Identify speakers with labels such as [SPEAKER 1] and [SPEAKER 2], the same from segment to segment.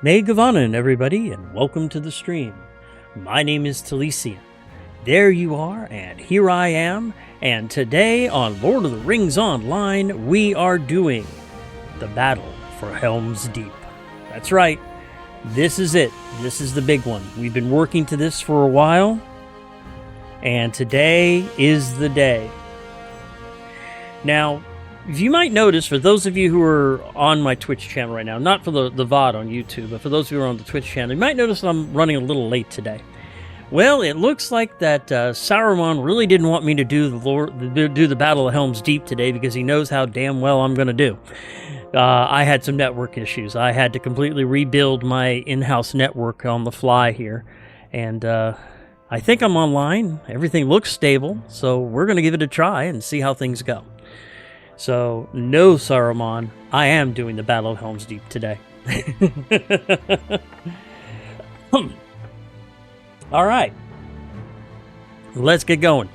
[SPEAKER 1] May Gavanan, everybody, and welcome to the stream. My name is Talisian. There you are, and here I am, and today on Lord of the Rings Online, we are doing the battle for Helm's Deep. That's right, this is it. This is the big one. We've been working to this for a while, and today is the day. Now, you might notice, for those of you who are on my Twitch channel right now, not for the VOD on YouTube, but for those who are on the Twitch channel, you might notice that I'm running a little late today. Well, it looks like that Saruman really didn't want me to do the Battle of Helm's Deep today because he knows how damn well I'm going to do. I had some network issues. I had to completely rebuild my in-house network on the fly here, and I think I'm online. Everything looks stable, so we're going to give it a try and see how things go. So, no, Saruman, I am doing the Battle of Helm's Deep today. Alright, let's get going.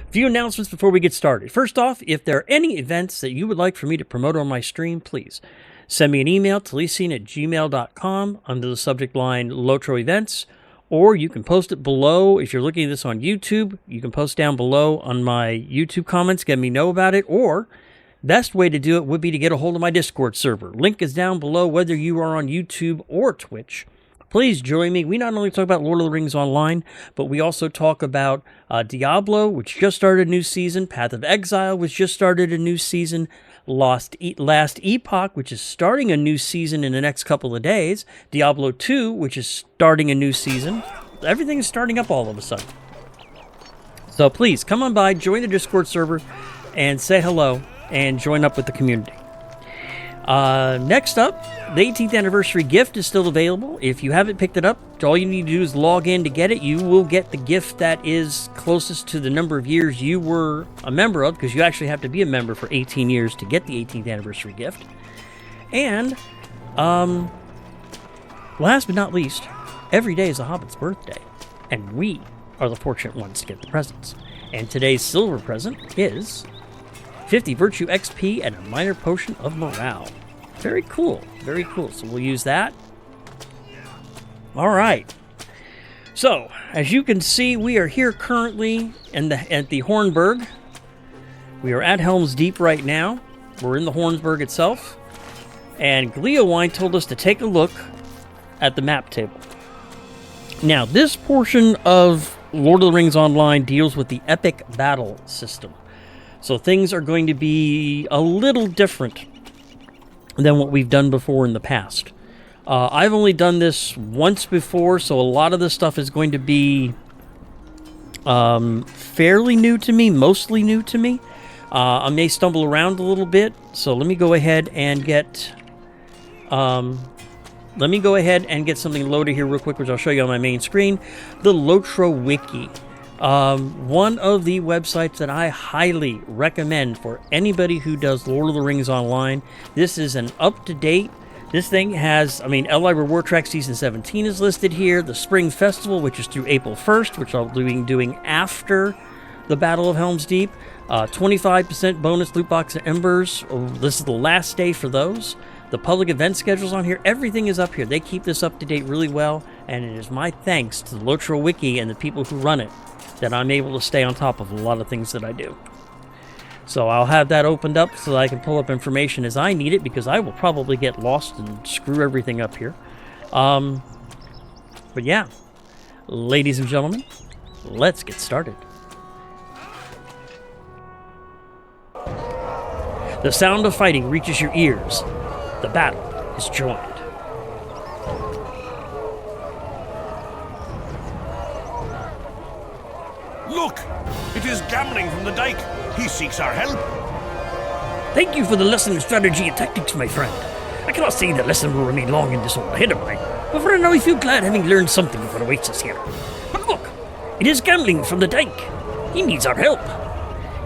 [SPEAKER 1] A few announcements before we get started. First off, if there are any events that you would like for me to promote on my stream, please send me an email, talisian@gmail.com, under the subject line LOTRO events, or you can post it below. If you're looking at this on YouTube, you can post down below on my YouTube comments, let me know about it, or best way to do it would be to get a hold of my Discord server. Link is down below whether you are on YouTube or Twitch. Please join me. We not only talk about Lord of the Rings Online, but we also talk about Diablo, which just started a new season, Path of Exile, which just started a new season, Last Epoch, which is starting a new season in the next couple of days, Diablo 2, which is starting a new season. Everything is starting up all of a sudden. So please, come on by, join the Discord server, and say hello, and join up with the community. Next up, the 18th anniversary gift is still available. If you haven't picked it up, all you need to do is log in to get it. You will get the gift that is closest to the number of years you were a member of, because you actually have to be a member for 18 years to get the 18th anniversary gift. And, last but not least, every day is a Hobbit's birthday, and we are the fortunate ones to get the presents. And today's silver present is 50 Virtue XP and a minor potion of morale. Very cool, very cool. So we'll use that. All right. So, as you can see, we are here currently at the Hornburg. We are at Helm's Deep right now. We're in the Hornburg itself. And Gleowine told us to take a look at the map table. Now, this portion of Lord of the Rings Online deals with the epic battle system. So things are going to be a little different than what we've done before in the past. I've only done this once before, so a lot of this stuff is going to be fairly new to me, mostly new to me. I may stumble around a little bit, so let me go ahead and get something loaded here real quick, which I'll show you on my main screen. The LOTRO Wiki. One of the websites that I highly recommend for anybody who does Lord of the Rings Online. This is an up-to-date. This thing has, LI Reward Track Season 17 is listed here. The Spring Festival, which is through April 1st, which I'll be doing after the Battle of Helm's Deep. 25% bonus loot box and embers. This is the last day for those. The public event schedule's on here. Everything is up here. They keep this up to date really well, and it is my thanks to the LOTRO Wiki and the people who run it that I'm able to stay on top of a lot of things that I do. So I'll have that opened up so that I can pull up information as I need it, because I will probably get lost and screw everything up here. But yeah, ladies and gentlemen, let's get started. The sound of fighting reaches your ears. The battle is joined.
[SPEAKER 2] Look! It is Gamling from the dike. He seeks our help.
[SPEAKER 1] Thank you for the lesson in strategy and tactics, my friend. I cannot say the lesson will remain long in this old head of mine. However, now I feel glad having learned something of what awaits us here. But look! It is Gamling from the dike. He needs our help.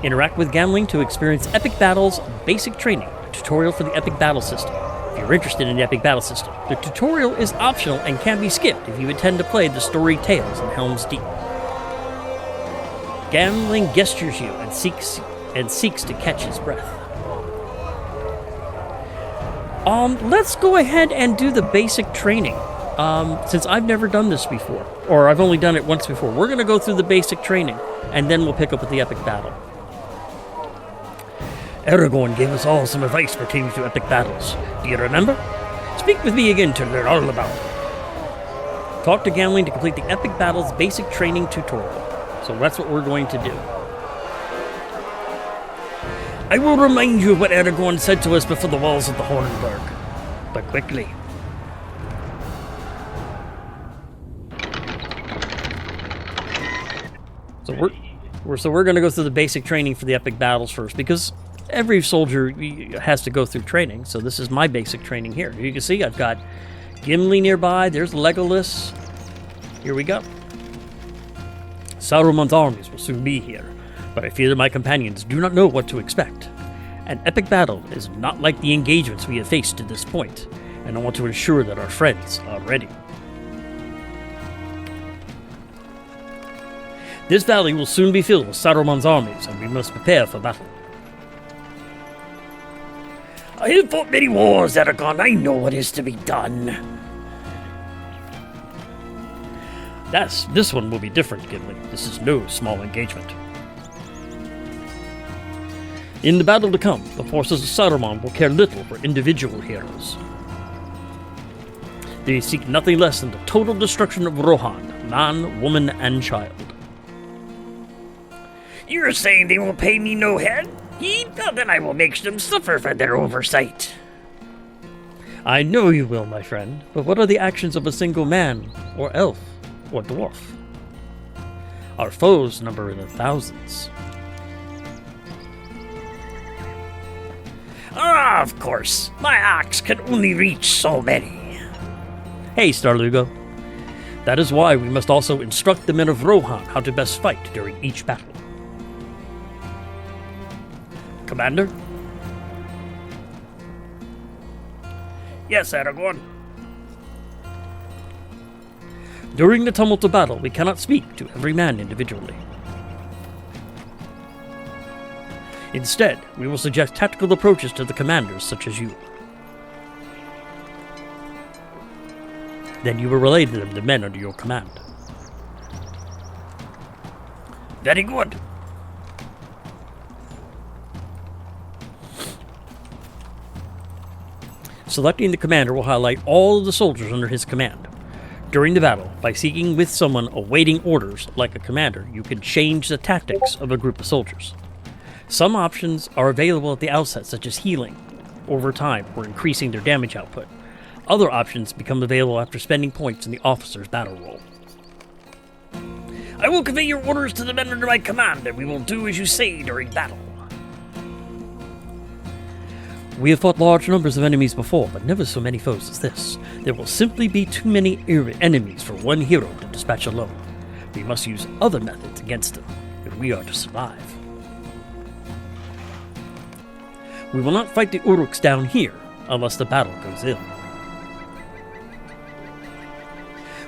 [SPEAKER 1] Interact with Gamling to experience epic battles, basic training, a tutorial for the epic battle system. If you're interested in the epic battle system, the tutorial is optional and can be skipped if you intend to play the story tales in Helm's Deep. Gamling gestures you and seeks to catch his breath. Let's go ahead and do the basic training. Since I've never done this before, or I've only done it once before, we're going to go through the basic training, and then we'll pick up with the epic battle. Aragorn gave us all some advice pertaining to epic battles. Do you remember? Speak with me again to learn all about it. Talk to Gamling to complete the epic battle's basic training tutorial. So that's what we're going to do. I will remind you of what Aragorn said to us before the walls of the Hornburg, but quickly. So we're going to go through the basic training for the epic battles first, because every soldier has to go through training. So this is my basic training here. You can see I've got Gimli nearby. There's Legolas. Here we go. Saruman's armies will soon be here, but I fear that my companions do not know what to expect. An epic battle is not like the engagements we have faced to this point, and I want to ensure that our friends are ready. This valley will soon be filled with Saruman's armies, and we must prepare for battle. I have fought many wars, Aragorn. I know what is to be done. This one will be different, Gimli. This is no small engagement. In the battle to come, the forces of Saruman will care little for individual heroes. They seek nothing less than the total destruction of Rohan, man, woman, and child. You're saying they will pay me no head? Well, then I will make them suffer for their oversight. I know you will, my friend, but what are the actions of a single man, or elf, or dwarf? Our foes number in the thousands. Ah, of course. My axe can only reach so many. Hey, Starlugo. That is why we must also instruct the men of Rohan how to best fight during each battle. Commander? Yes, Aragorn. During the tumult of battle, we cannot speak to every man individually. Instead, we will suggest tactical approaches to the commanders such as you. Then you will relay to them the men under your command. Very good. Selecting the commander will highlight all of the soldiers under his command. During the battle, by speaking with someone awaiting orders like a commander, you can change the tactics of a group of soldiers. Some options are available at the outset, such as healing over time or increasing their damage output. Other options become available after spending points in the officer's battle roll. I will convey your orders to the men under my command, and we will do as you say during battle. We have fought large numbers of enemies before, but never so many foes as this. There will simply be too many enemies for one hero to dispatch alone. We must use other methods against them, if we are to survive. We will not fight the Uruks down here, unless the battle goes ill.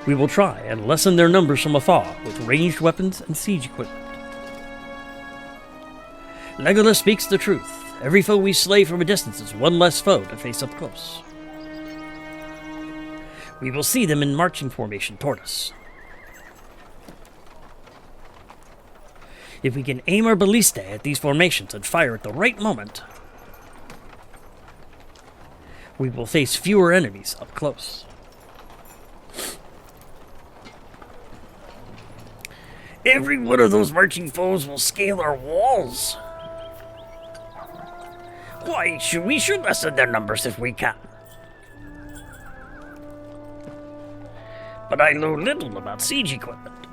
[SPEAKER 1] We will try and lessen their numbers from afar with ranged weapons and siege equipment. Legolas speaks the truth. Every foe we slay from a distance is one less foe to face up close. We will see them in marching formation toward us. If we can aim our ballistae at these formations and fire at the right moment, we will face fewer enemies up close. Every one of those marching foes will scale our walls. Why, we should lessen their numbers if we can. But I know little about siege equipment.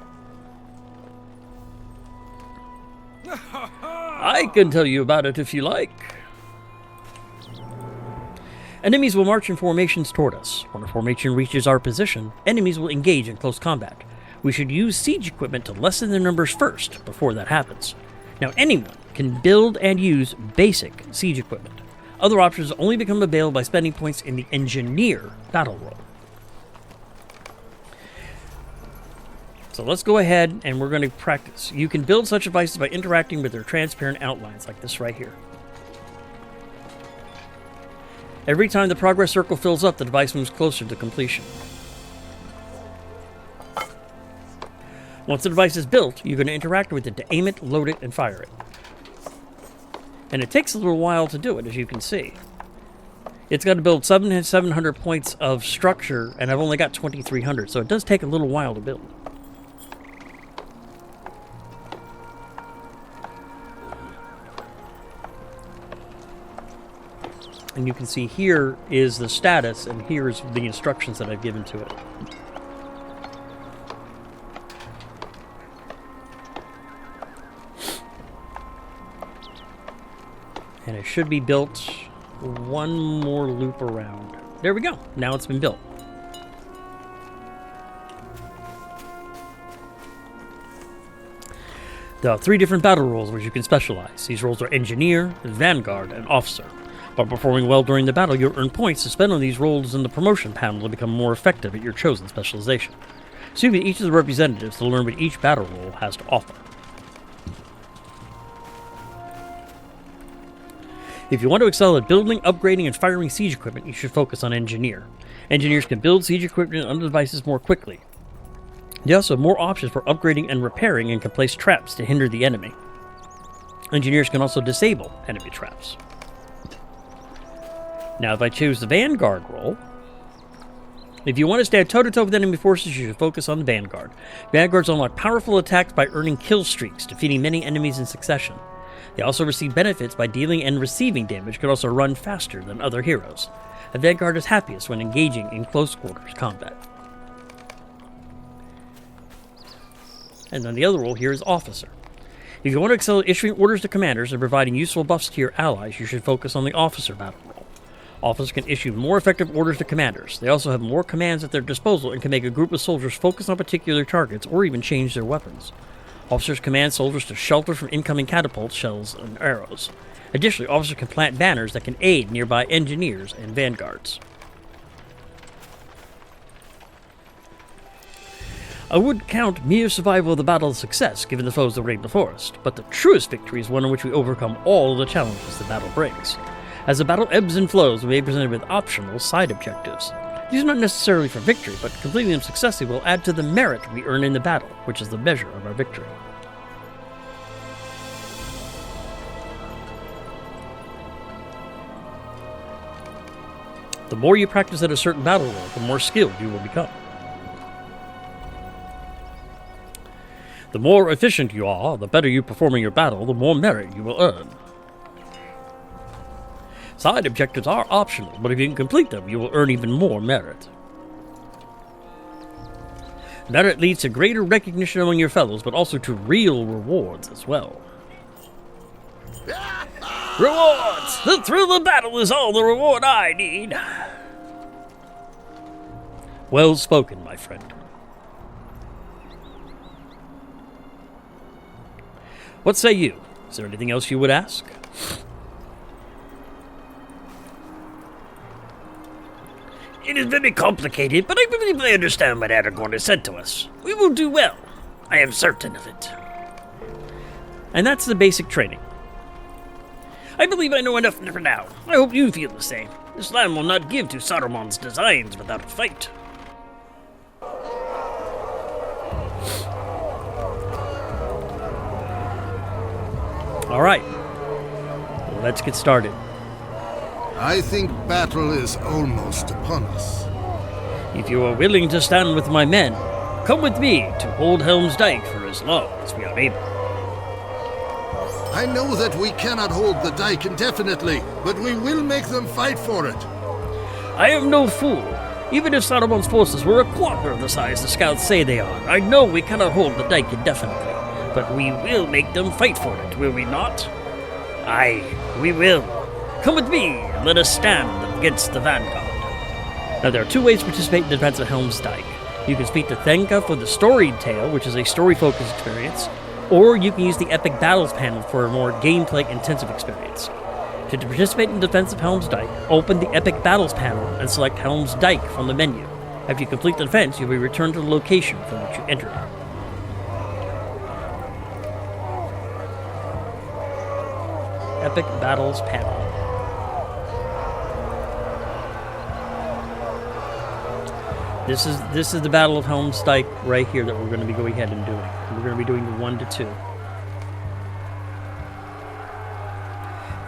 [SPEAKER 1] I can tell you about it if you like. Enemies will march in formations toward us. When a formation reaches our position, enemies will engage in close combat. We should use siege equipment to lessen their numbers first before that happens. Now, anyone can build and use basic siege equipment. Other options only become available by spending points in the engineer battle roll. So let's go ahead and we're going to practice. You can build such devices by interacting with their transparent outlines like this right here. Every time the progress circle fills up, the device moves closer to completion. Once the device is built, you're going to interact with it to aim it, load it, and fire it. And it takes a little while to do it, as you can see. It's got to build 700 points of structure, and I've only got 2,300, so it does take a little while to build. And you can see here is the status, and here's the instructions that I've given to it. And it should be built one more loop around. There we go. Now it's been built. There are 3 different battle roles which you can specialize. These roles are Engineer, Vanguard, and Officer. By performing well during the battle, you'll earn points to spend on these roles in the promotion panel to become more effective at your chosen specialization. Speak with each of the representatives to learn what each battle role has to offer. If you want to excel at building, upgrading, and firing siege equipment, you should focus on Engineer. Engineers can build siege equipment on devices more quickly. They also have more options for upgrading and repairing and can place traps to hinder the enemy. Engineers can also disable enemy traps. Now, if I choose the Vanguard role, if you want to stand toe-to-toe with enemy forces, you should focus on the Vanguard. Vanguards unlock powerful attacks by earning kill streaks, defeating many enemies in succession. They also receive benefits by dealing and receiving damage, can also run faster than other heroes. A Vanguard is happiest when engaging in close quarters combat. And then the other role here is Officer. If you want to excel at issuing orders to commanders and providing useful buffs to your allies, you should focus on the Officer battle role. Officers can issue more effective orders to commanders. They also have more commands at their disposal and can make a group of soldiers focus on particular targets or even change their weapons. Officers command soldiers to shelter from incoming catapults, shells, and arrows. Additionally, officers can plant banners that can aid nearby engineers and vanguards. I would count mere survival of the battle a success, given the foes that raid the forest, but the truest victory is one in which we overcome all of the challenges the battle brings. As the battle ebbs and flows, we may be presented with optional side objectives. These are not necessarily for victory, but completing them successfully will add to the merit we earn in the battle, which is the measure of our victory. The more you practice at a certain battle role, the more skilled you will become. The more efficient you are, the better you perform in your battle, the more merit you will earn. Side objectives are optional, but if you can complete them, you will earn even more merit. Merit leads to greater recognition among your fellows, but also to real rewards as well. Rewards! The thrill of battle is all the reward I need. Well spoken, my friend. What say you? Is there anything else you would ask? It is very complicated, but I believe I understand what Aragorn has said to us. We will do well. I am certain of it. And that's the basic training. I believe I know enough for now. I hope you feel the same. This land will not give to Saruman's designs without a fight. Alright. Let's get started.
[SPEAKER 3] I think battle is almost upon us.
[SPEAKER 1] If you are willing to stand with my men, come with me to hold Helm's Dyke for as long as we are able.
[SPEAKER 3] I know that we cannot hold the dike indefinitely, but we will make them fight for it.
[SPEAKER 1] I am no fool. Even if Saruman's forces were a quarter of the size the scouts say they are, I know we cannot hold the dike indefinitely. But we will make them fight for it, will we not? Aye, we will. Come with me, and let us stand against the Vanguard. Now, there are 2 ways to participate in the defense of Helm's Dyke. You can speak to Thenka for the storied tale, which is a story-focused experience, or you can use the Epic Battles panel for a more gameplay-intensive experience. To participate in defense of Helm's Dyke, open the Epic Battles panel and select Helm's Dyke from the menu. After you complete the defense, you'll be returned to the location from which you entered. Epic Battles panel. This is the Battle of Helm's Dyke right here that we're going to be going ahead and doing. We're going to be doing the 1 to 2.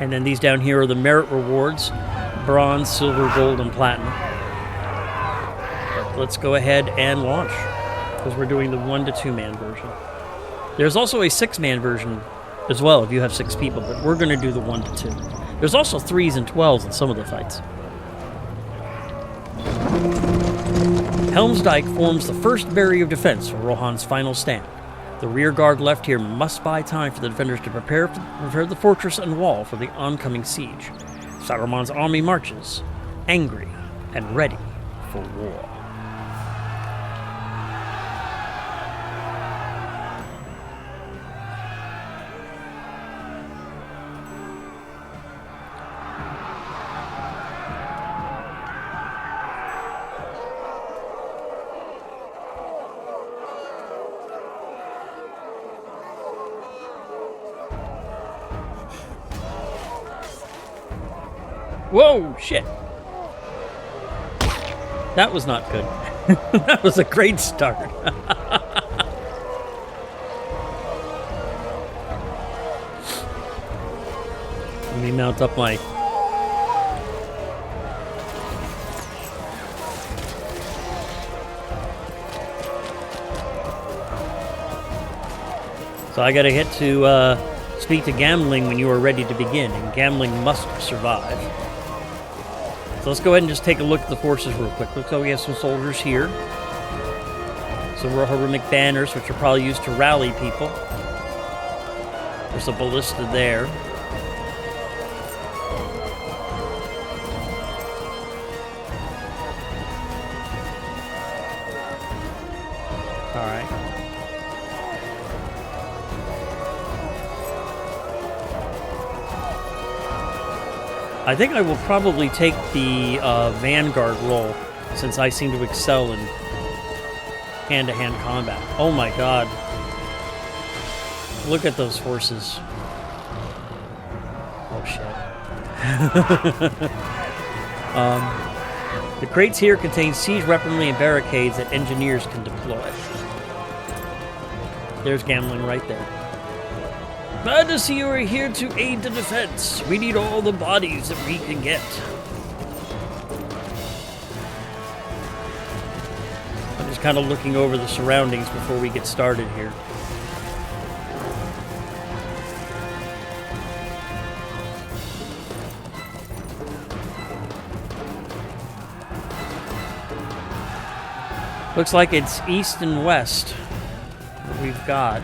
[SPEAKER 1] And then these down here are the merit rewards: bronze, silver, gold, and platinum. But let's go ahead and launch, because we're doing the 1 to 2 man version. There's also a 6-man version as well if you have 6 people, but we're going to do the 1 to 2. There's also 3s and 12s in some of the fights. Helm's Dyke forms the first barrier of defense for Rohan's final stand. The rear guard left here must buy time for the defenders to prepare the fortress and wall for the oncoming siege. Saruman's army marches, angry and ready for war. Whoa, shit. That was not good. That was a great start. Let me mount up my... So I gotta hit to speak to Gambling when you are ready to begin, and Gambling must survive. So let's go ahead and just take a look at the forces real quick. Looks like we have some soldiers here. Some Rohirrim banners, which are probably used to rally people. There's a ballista there. Alright. I think I will probably take the Vanguard role, since I seem to excel in hand-to-hand combat. Oh my god. Look at those horses. Oh shit. The crates here contain siege weaponry and barricades that engineers can deploy. There's Gambling right there. Glad to see you are here to aid the defense. We need all the bodies that we can get. I'm just kind of looking over the surroundings before we get started here. Looks like it's east and west that we've got.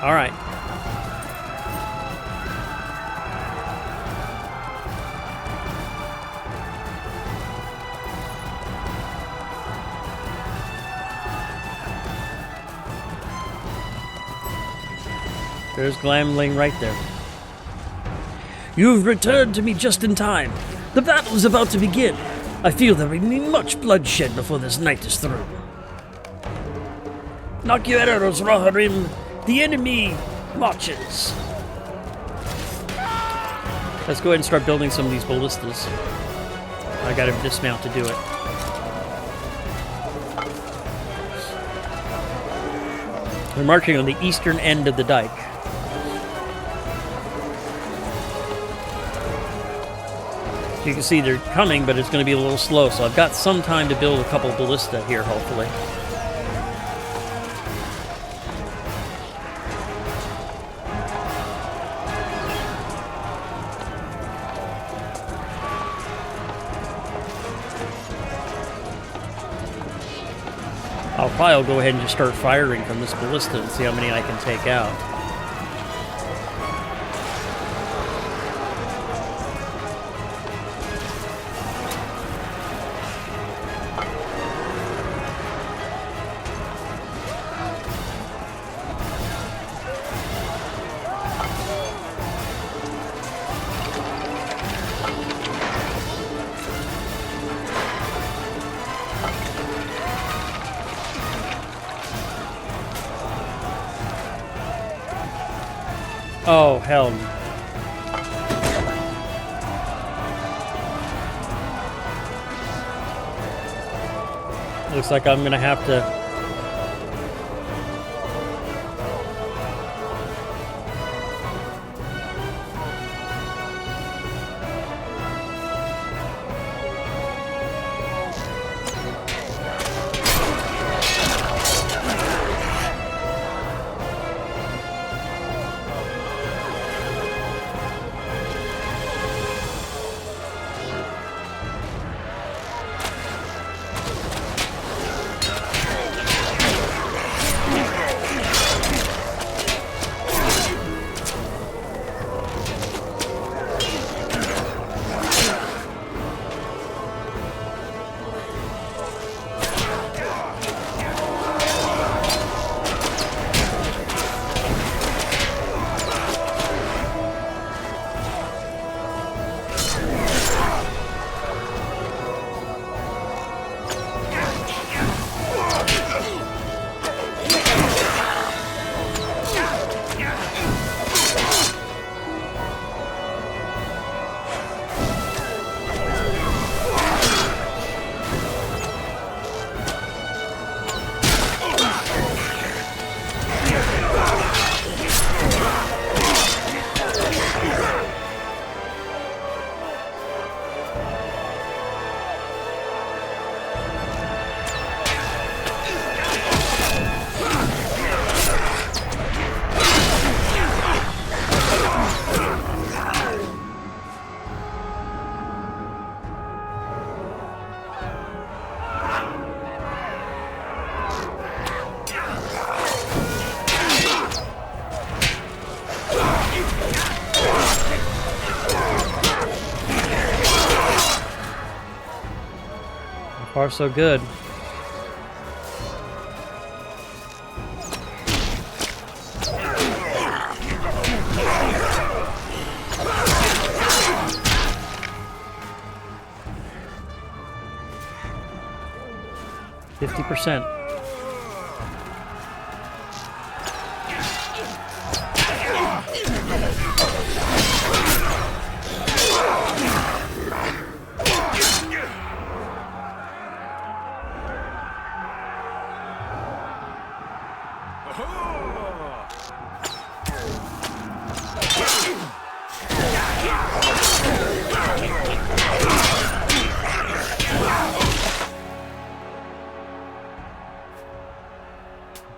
[SPEAKER 1] All right. There's Glamling right there. You've returned to me just in time. The battle is about to begin. I feel there will be much bloodshed before this night is through. Knock your arrows, Rohirrim. The enemy marches. Let's go ahead and start building some of these ballistas. I gotta dismount to do it. They're marching on the eastern end of the dike. So you can see they're coming, but it's going to be a little slow. So I've got some time to build a couple of ballista here, hopefully. I'll probably go ahead and just start firing from this ballista and see how many I can take out. Oh, Helm. Looks like I'm gonna have to... Far so good. %.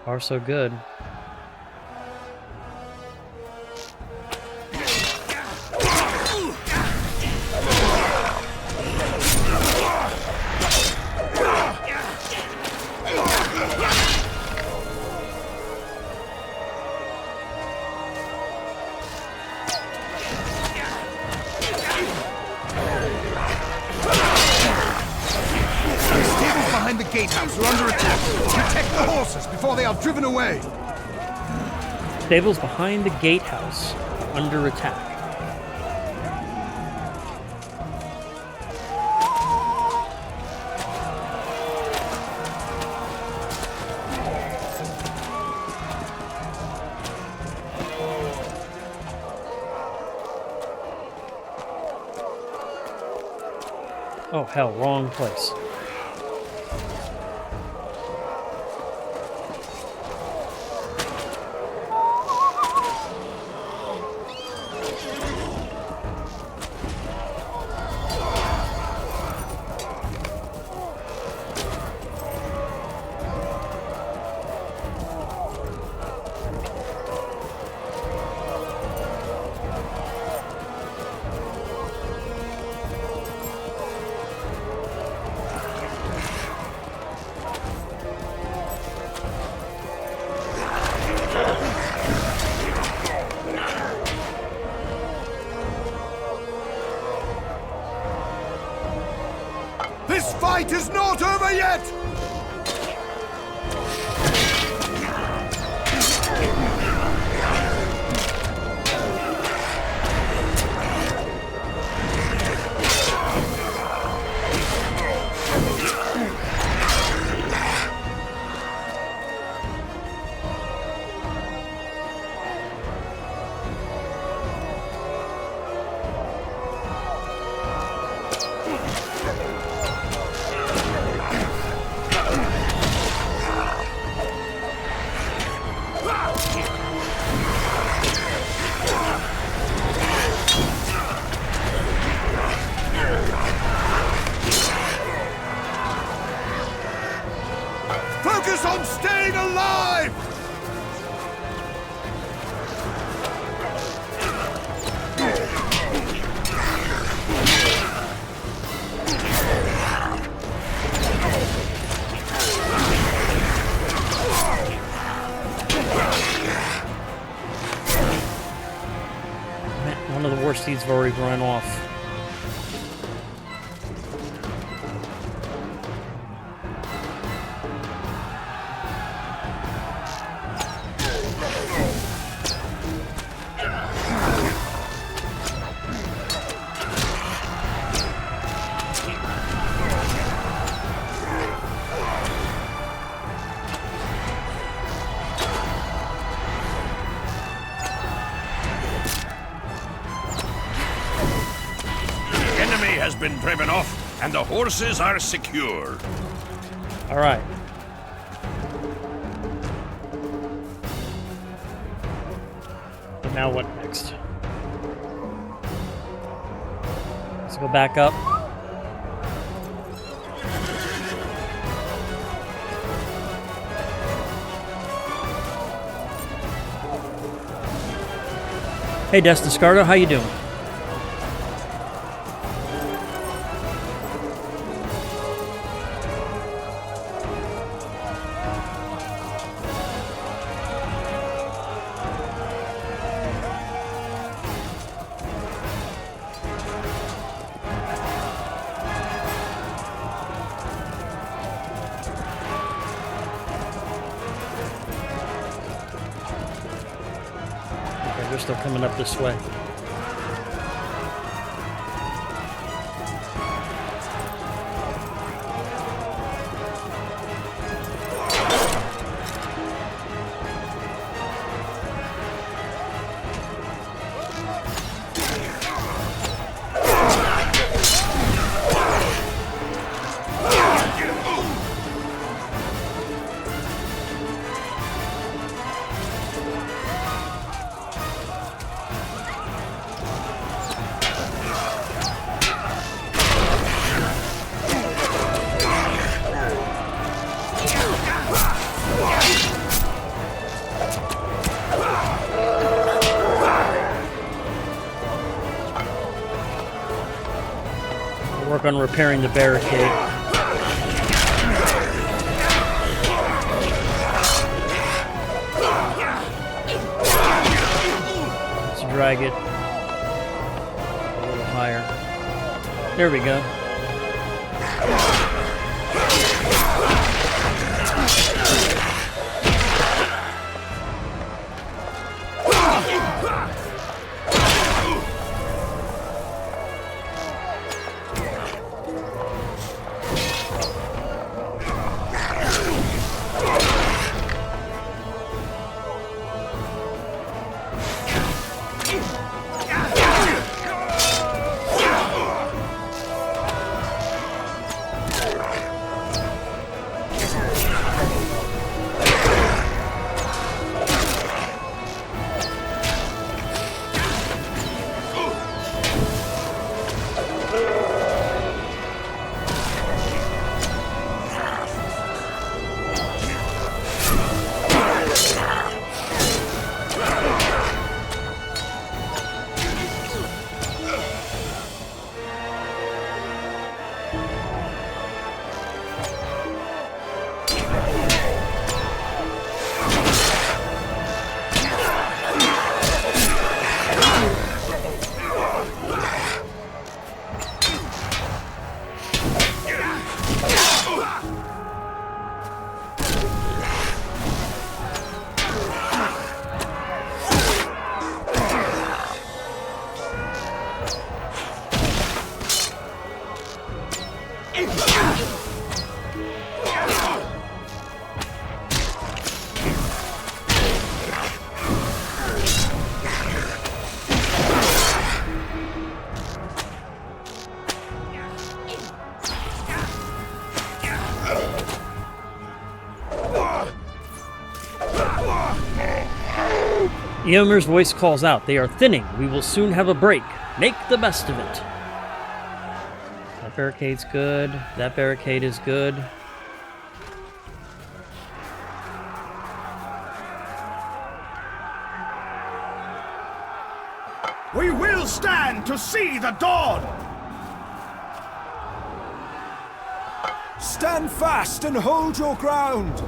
[SPEAKER 1] Far so good.
[SPEAKER 4] Behind the gatehouse are under attack. Protect the horses before they are driven away.
[SPEAKER 1] Stables behind the gatehouse are under attack. Oh hell, wrong place.
[SPEAKER 4] This fight is not over yet!
[SPEAKER 1] One of the war steeds have already run off.
[SPEAKER 2] Has been driven off, and the horses are secure.
[SPEAKER 1] All right. But now what next? Let's go back up. Hey, Destiscardo, how you doing? They're still coming up this way. Work on repairing the barricade. Let's drag it a little higher. There we go. Eomer's voice calls out, "They are thinning. We will soon have a break. Make the best of it." That barricade's good. That barricade is good.
[SPEAKER 4] We will stand to see the dawn! Stand fast and hold your ground!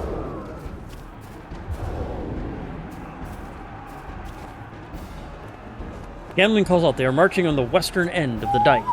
[SPEAKER 1] Gambling calls out. They are marching on the western end of the dike.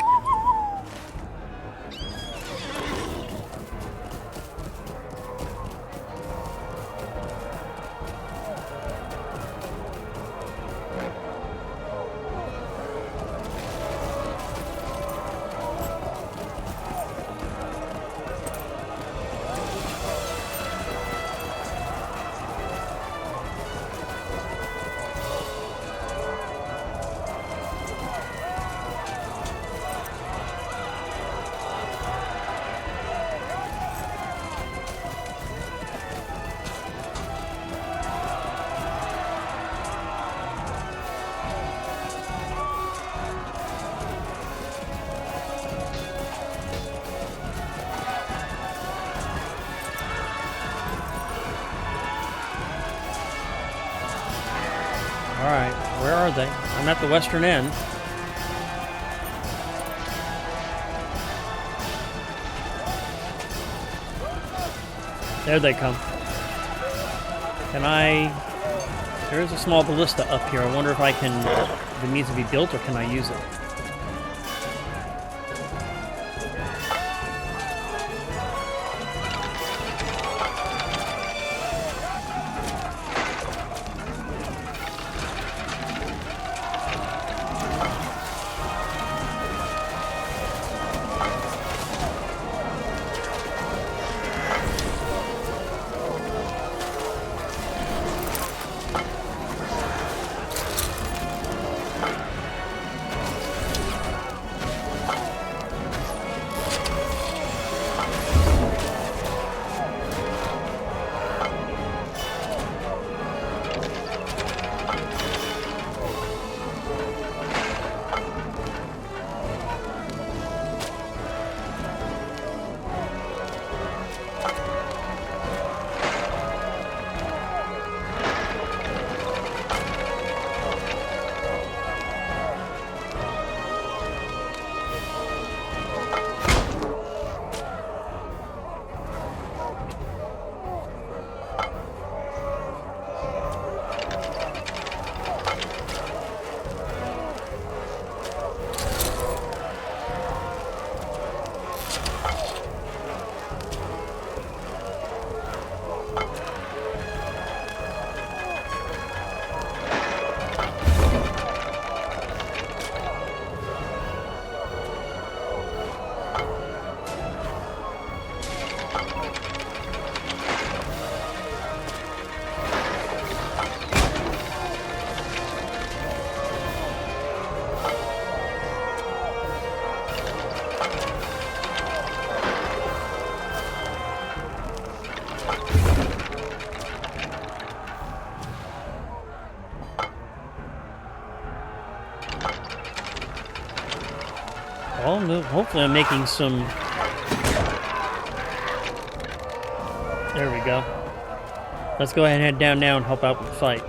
[SPEAKER 1] Alright, where are they? I'm at the western end. There they come. Can I... There is a small ballista up here. I wonder if I can... If it needs to be built, or can I use it? Well, no, hopefully I'm making some... There we go. Let's go ahead and head down now and help out with the fight.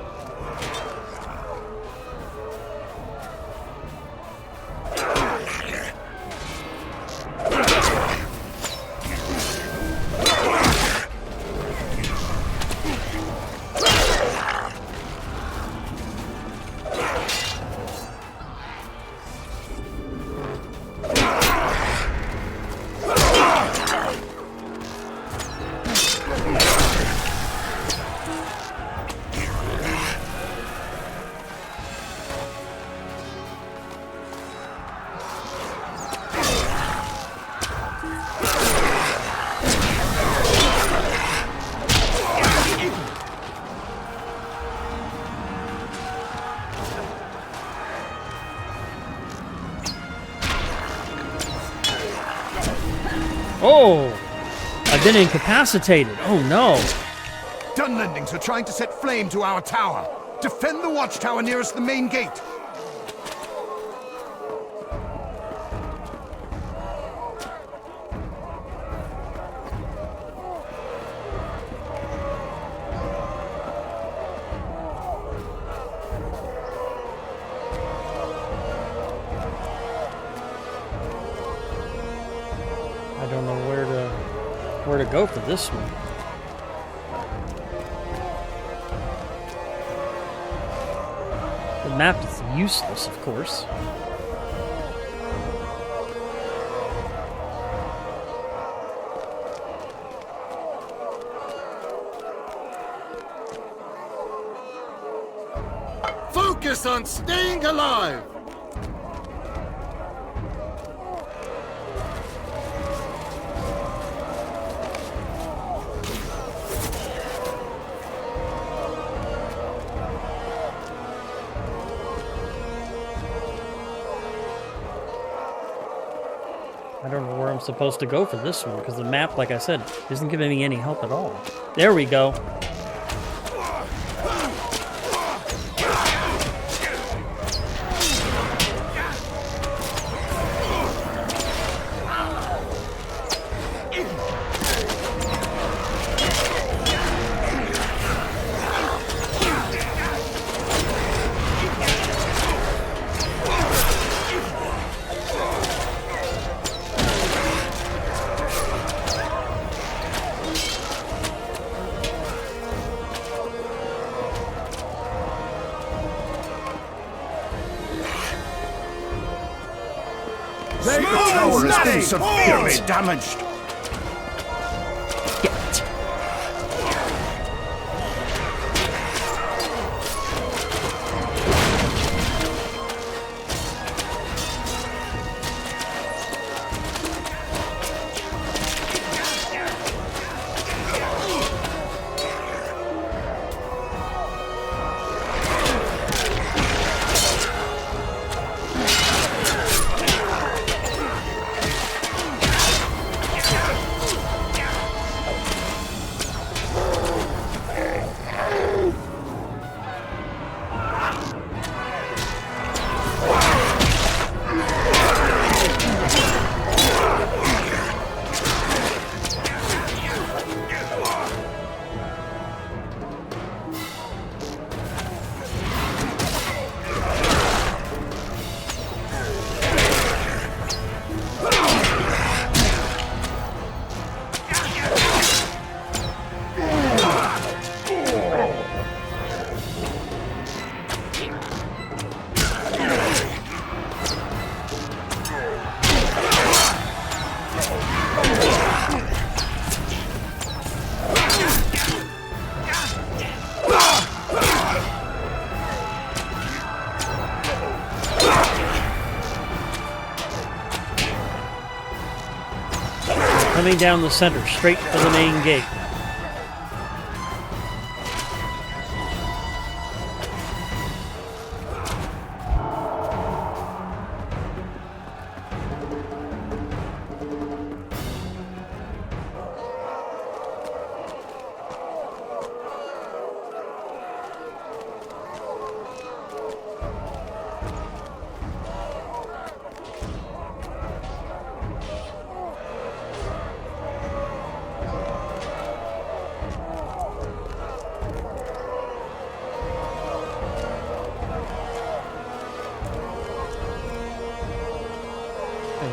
[SPEAKER 1] Oh! I've been incapacitated. Oh no!
[SPEAKER 4] Dunlendings are trying to set flame to our tower. Defend the watchtower nearest the main gate.
[SPEAKER 1] I don't know where to go for this one. map is useless, of course.
[SPEAKER 3] Focus on staying alive!
[SPEAKER 1] I don't know where I'm supposed to go for this one, because the map, like I said, isn't giving me any help at all. There we go.
[SPEAKER 2] The tower has been severely damaged.
[SPEAKER 1] Get. Coming down the center, straight for the main gate.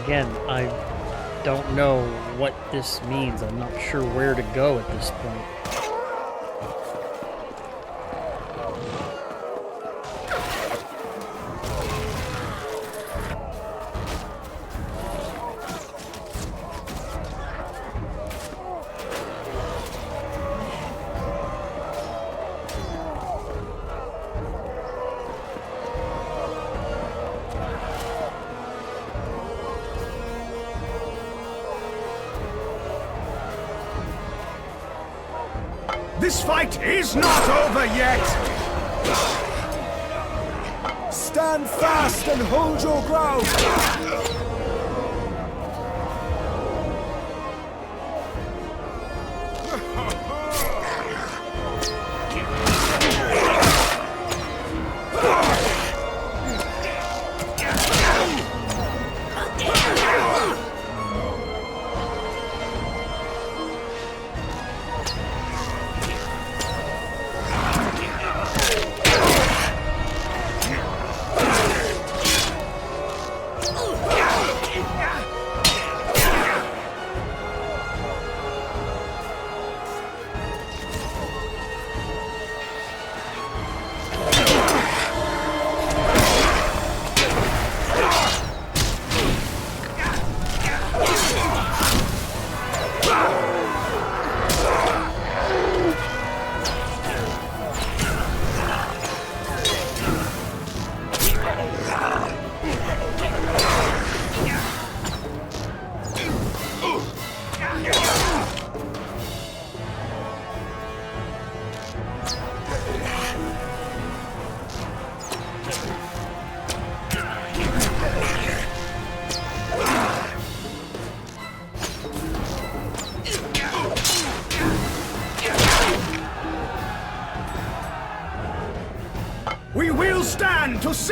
[SPEAKER 1] Again, I don't know what this means. I'm not sure where to go at this point.
[SPEAKER 4] This fight is not over yet! Stand fast and hold your ground!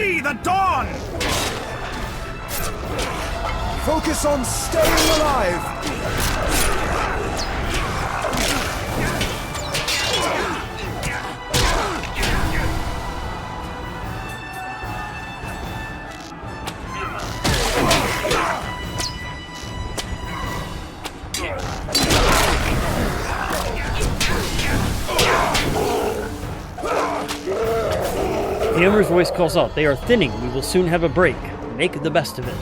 [SPEAKER 4] see the dawn!
[SPEAKER 5] Focus on staying alive!
[SPEAKER 1] The owner's voice calls out, "They are thinning. We will soon have a break. Make the best of it."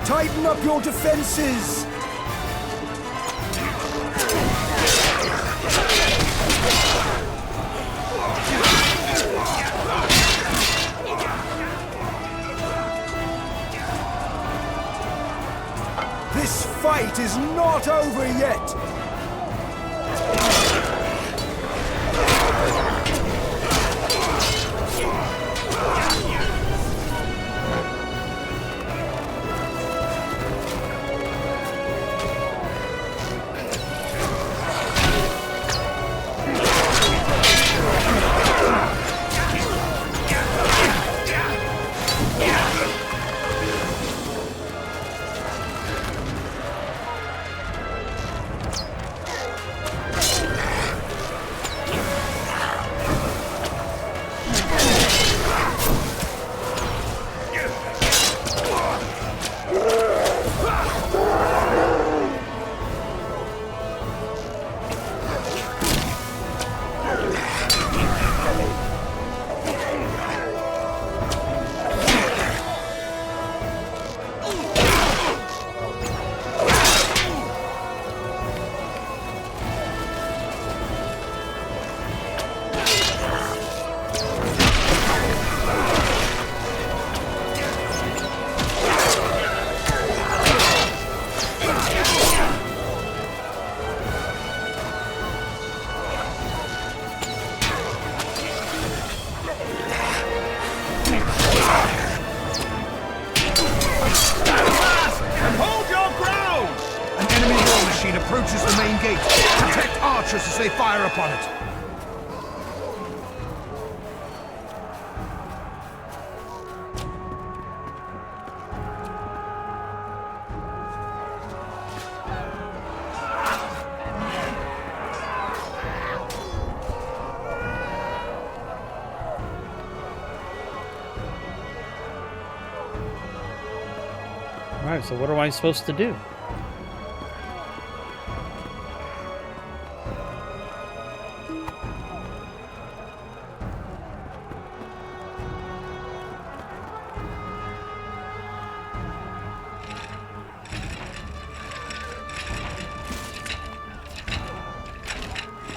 [SPEAKER 5] Tighten up your defenses! This fight is not over yet!
[SPEAKER 4] Approaches the main gate. Protect archers as they fire upon it.
[SPEAKER 1] Alright, so what am I supposed to do?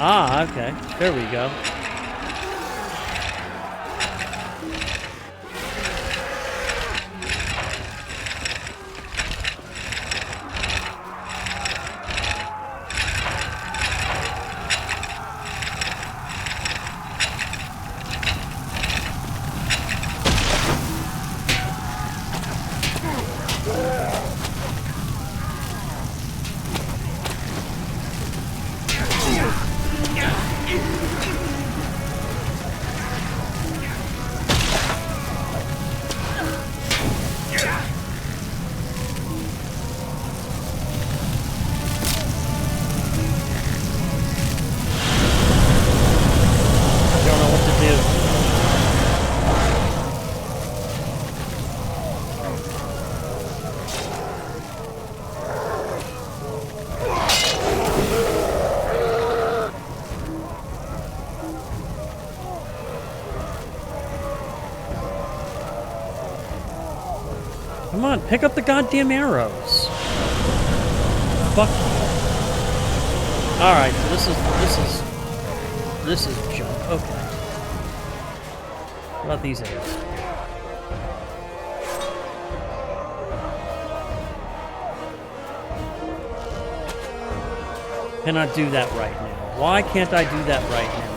[SPEAKER 1] Ah, okay. There we go. Come on, pick up the goddamn arrows. Fuck you. Alright, so this is junk. Okay. What about these arrows? Cannot do that right now. Why can't I do that right now?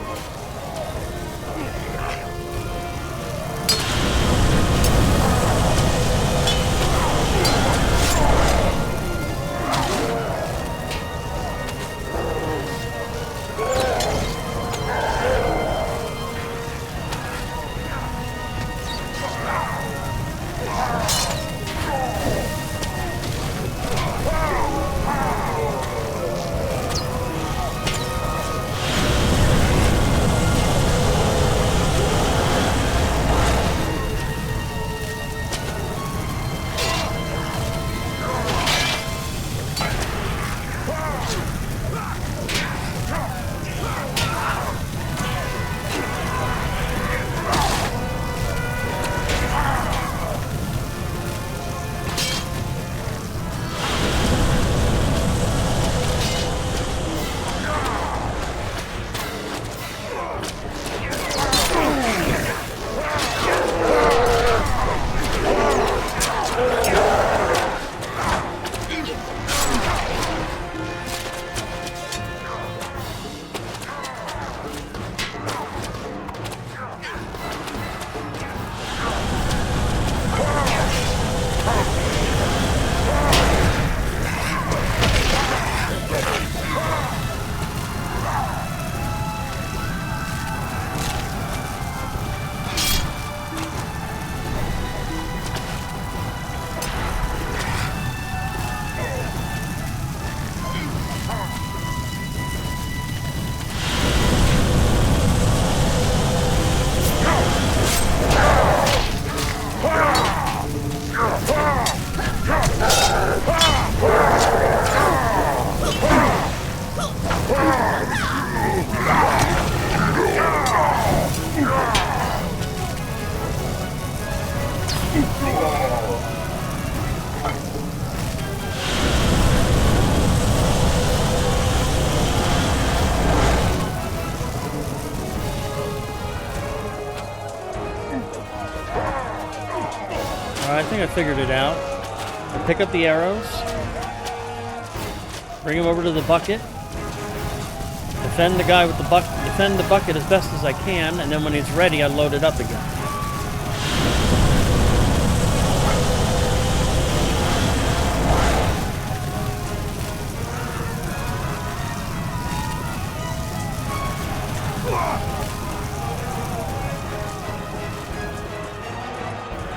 [SPEAKER 1] Alright, I think I figured it out. I pick up the arrows, bring him over to the bucket, defend the guy with the bucket, defend the bucket as best as I can, and then when he's ready, I load it up again.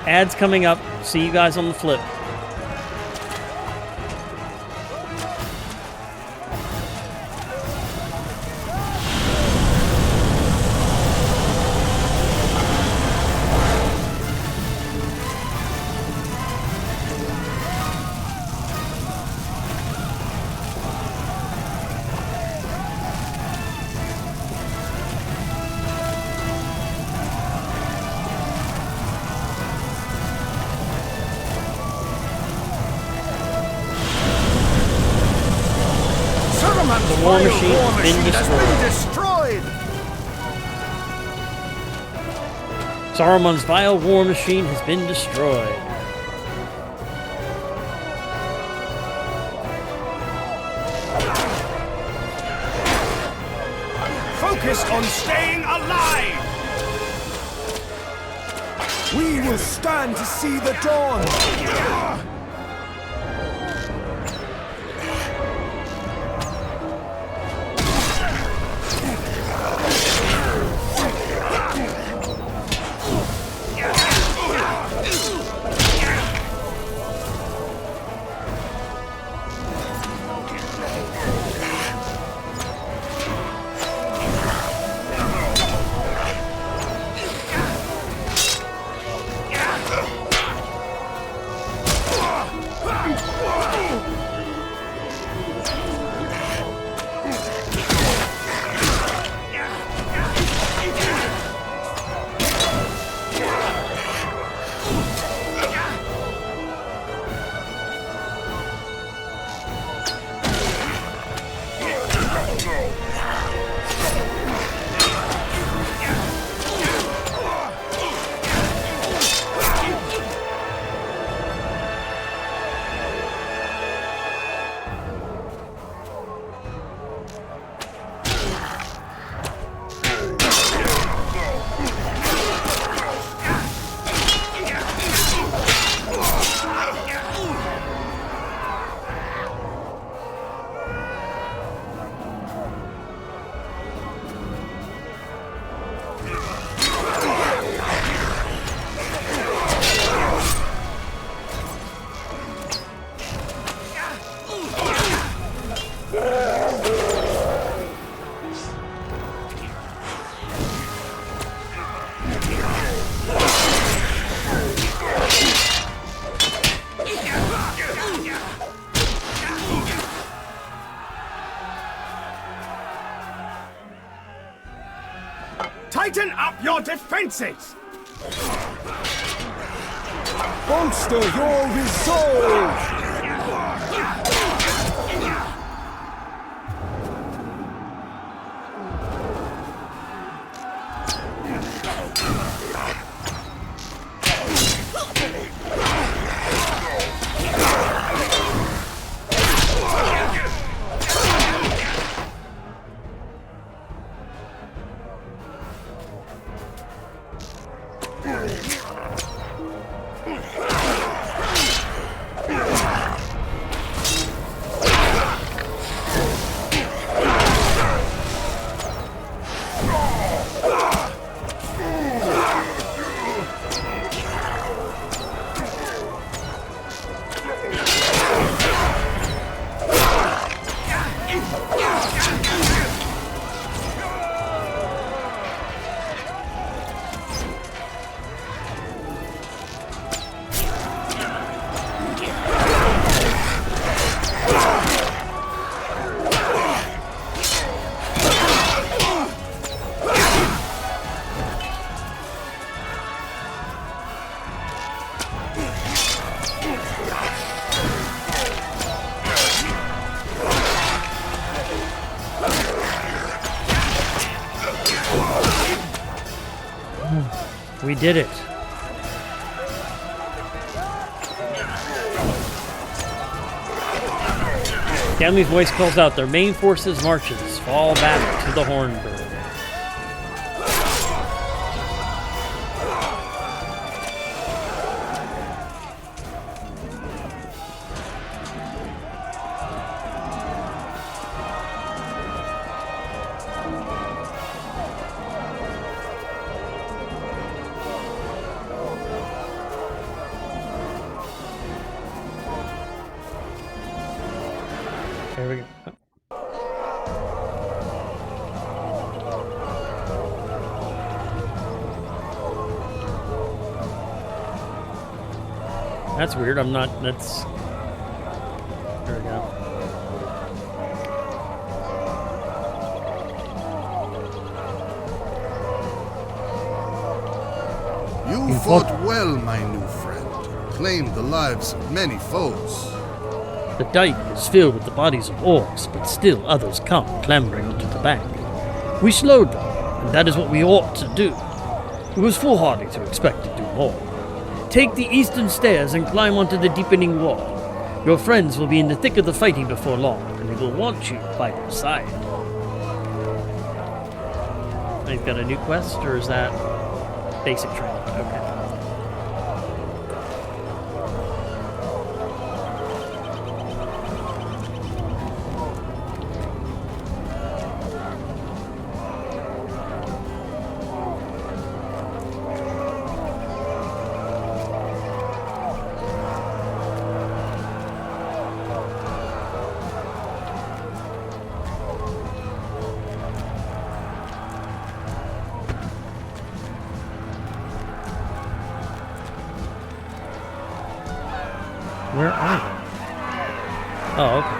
[SPEAKER 1] Ads coming up. See you guys on the flip. The war machine has been destroyed. Saruman's vile war machine has been destroyed.
[SPEAKER 2] Focus on staying alive!
[SPEAKER 5] We will stand to see the dawn. Tighten up your defenses! Bolster your resolve!
[SPEAKER 1] We did it. Gamli's voice calls out, their main forces marches. Fall back to the Hornburg. There we go. That's weird. I'm not. That's. There we go.
[SPEAKER 3] You fought well, my new friend. Claimed the lives of many foes.
[SPEAKER 1] The dike is filled with the bodies of orcs, but still others come clambering onto the bank. We slowed them, and that is what we ought to do. It was foolhardy to expect to do more. Take the eastern stairs and climb onto the deepening wall. Your friends will be in the thick of the fighting before long, and they will want you by their side. They've got a new quest, or is that basic training? Okay. Where are they? Oh, okay.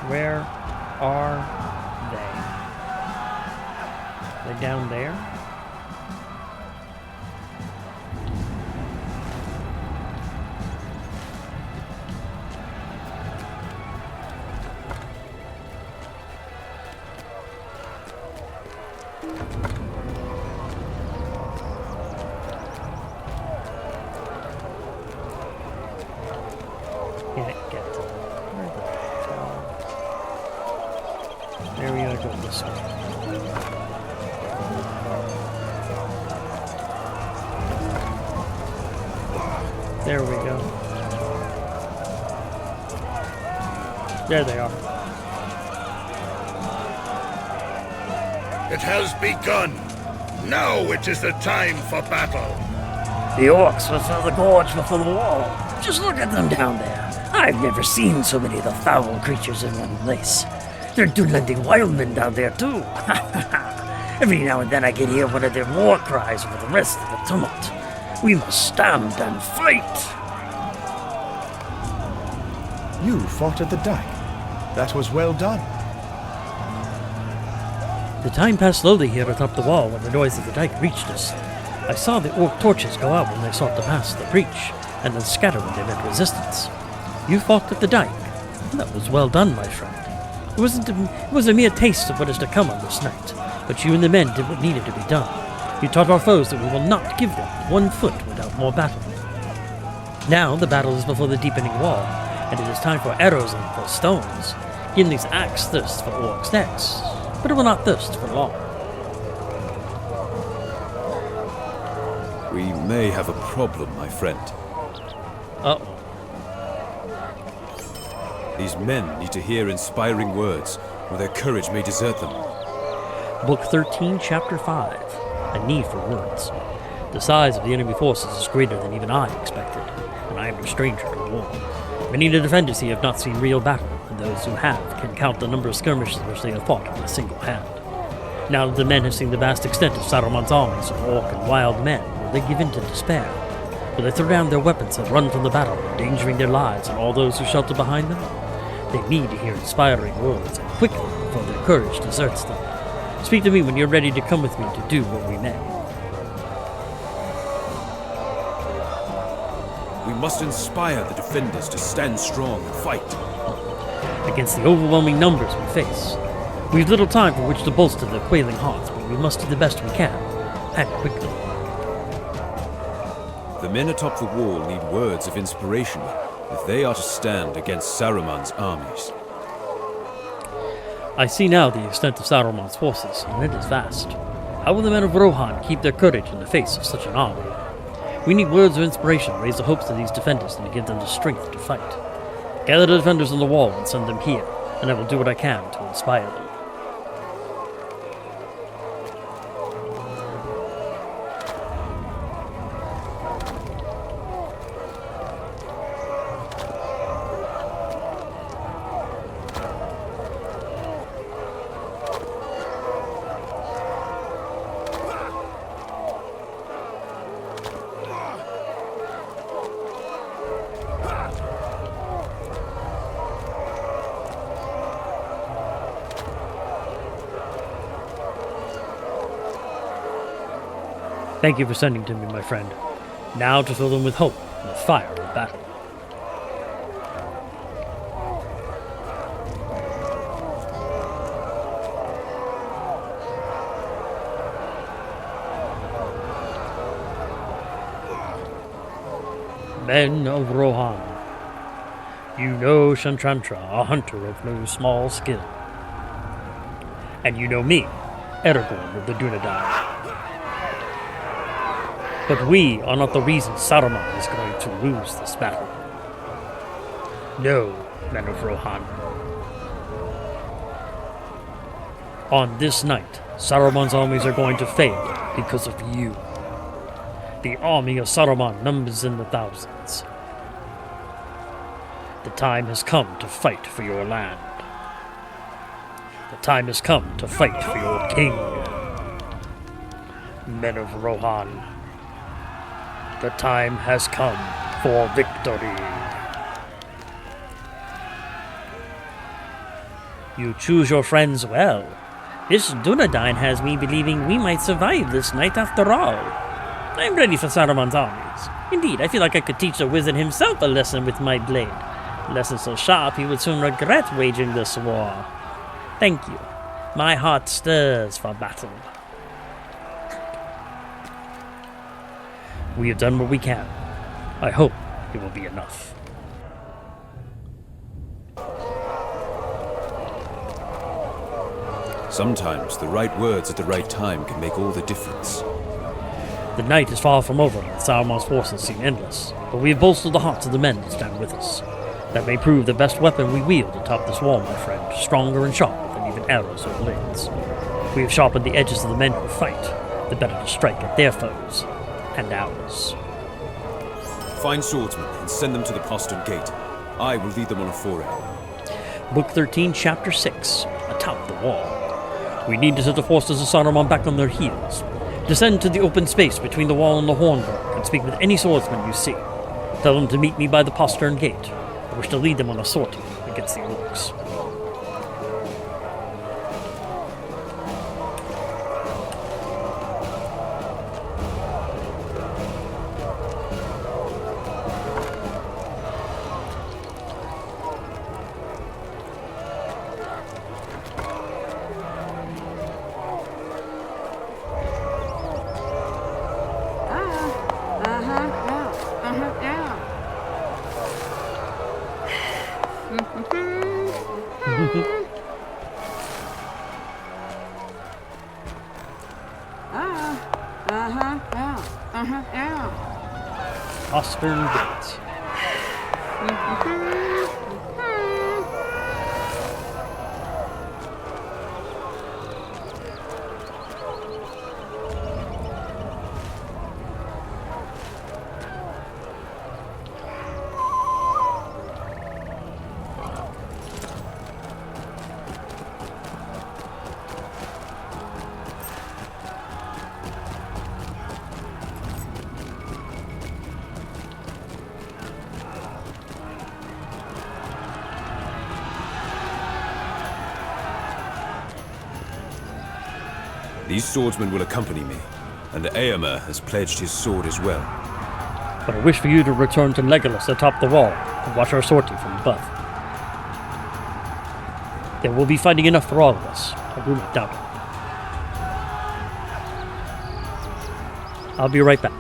[SPEAKER 1] Where are they? They're down there? Can't get to them. Where the hell? There we go. control this one. There we go. There they are.
[SPEAKER 3] It has begun. Now it is the time for battle.
[SPEAKER 1] The orcs will fill the gorge before the wall. Just look at them down there. I've never seen so many of the foul creatures in one place. They're doodling wildmen down there too. Every now and then I can hear one of their war cries over the rest of the tumult. We must stand and fight.
[SPEAKER 5] You fought at the dike. That was well done.
[SPEAKER 1] The time passed slowly here atop the wall when the noise of the dike reached us. I saw the orc torches go out when they sought to pass the breach, and then scatter when they met resistance. You fought at the dike. That was well done, my friend. It was a mere taste of what is to come on this night, but you and the men did what needed to be done. You taught our foes that we will not give them 1 foot without more battle. Now the battle is before the deepening wall, and it is time for arrows and for stones. Gimli's axe thirsts for orcs' necks, but it will not thirst for long.
[SPEAKER 6] We may have a problem, my friend.
[SPEAKER 1] Uh-oh.
[SPEAKER 6] These men need to hear inspiring words, or their courage may desert them.
[SPEAKER 1] Book 13, Chapter 5. A Need for Words. The size of the enemy forces is greater than even I expected, and I am no stranger to war. Many of the defenders here have not seen real battle, and those who have can count the number of skirmishes which they have fought with a single hand. Now that the men have seen the vast extent of Saruman's armies of orc and wild men, will they give in to despair? Will they throw down their weapons and run from the battle, endangering their lives and all those who shelter behind them? They need to hear inspiring words, and quickly, before their courage deserts them. Speak to me when you're ready to come with me to do what we may.
[SPEAKER 6] We must inspire the defenders to stand strong and fight.
[SPEAKER 1] Against the overwhelming numbers we face, we have little time for which to bolster their quailing hearts, but we must do the best we can, and quickly.
[SPEAKER 6] The men atop the wall need words of inspiration if they are to stand against Saruman's armies.
[SPEAKER 1] I see now the extent of Saruman's forces, and it is vast. How will the men of Rohan keep their courage in the face of such an army? We need words of inspiration to raise the hopes of these defenders and to give them the strength to fight. Gather the defenders on the wall and send them here, and I will do what I can to inspire them. Thank you for sending to me, my friend. Now to fill them with hope and the fire of battle. Men of Rohan, you know Shantrantra, a hunter of no small skill. And you know me, Aragorn of the Dunedain. But we are not the reason Saruman is going to lose this battle. No, men of Rohan. On this night, Saruman's armies are going to fail because of you. The army of Saruman numbers in the thousands. The time has come to fight for your land. The time has come to fight for your king. Men of Rohan. The time has come for victory. You choose your friends well. This Dunedain has me believing we might survive this night after all. I'm ready for Saruman's armies. Indeed, I feel like I could teach the wizard himself a lesson with my blade. A lesson so sharp he would soon regret waging this war. Thank you. My heart stirs for battle. We have done what we can. I hope it will be enough.
[SPEAKER 6] Sometimes the right words at the right time can make all the difference.
[SPEAKER 1] The night is far from over, and Saruman's forces seem endless, but we have bolstered the hearts of the men that stand with us. That may prove the best weapon we wield atop this wall, my friend, stronger and sharper than even arrows or blades. We have sharpened the edges of the men who fight, the better to strike at their foes, and ours.
[SPEAKER 6] Find swordsmen and send them to the postern gate. I will lead them on a foray.
[SPEAKER 1] Book 13, Chapter 6, Atop the Wall. We need to set the forces of Saruman back on their heels. Descend to the open space between the wall and the Hornburg, and speak with any swordsman you see. Tell them to meet me by the postern gate. I wish to lead them on a sortie against the orcs. Postern gate.
[SPEAKER 6] These swordsmen will accompany me, and Eomer has pledged his sword as well.
[SPEAKER 1] But I wish for you to return to Legolas atop the wall and watch our sortie from above. There will be fighting enough for all of us. I do not doubt it. I'll be right back.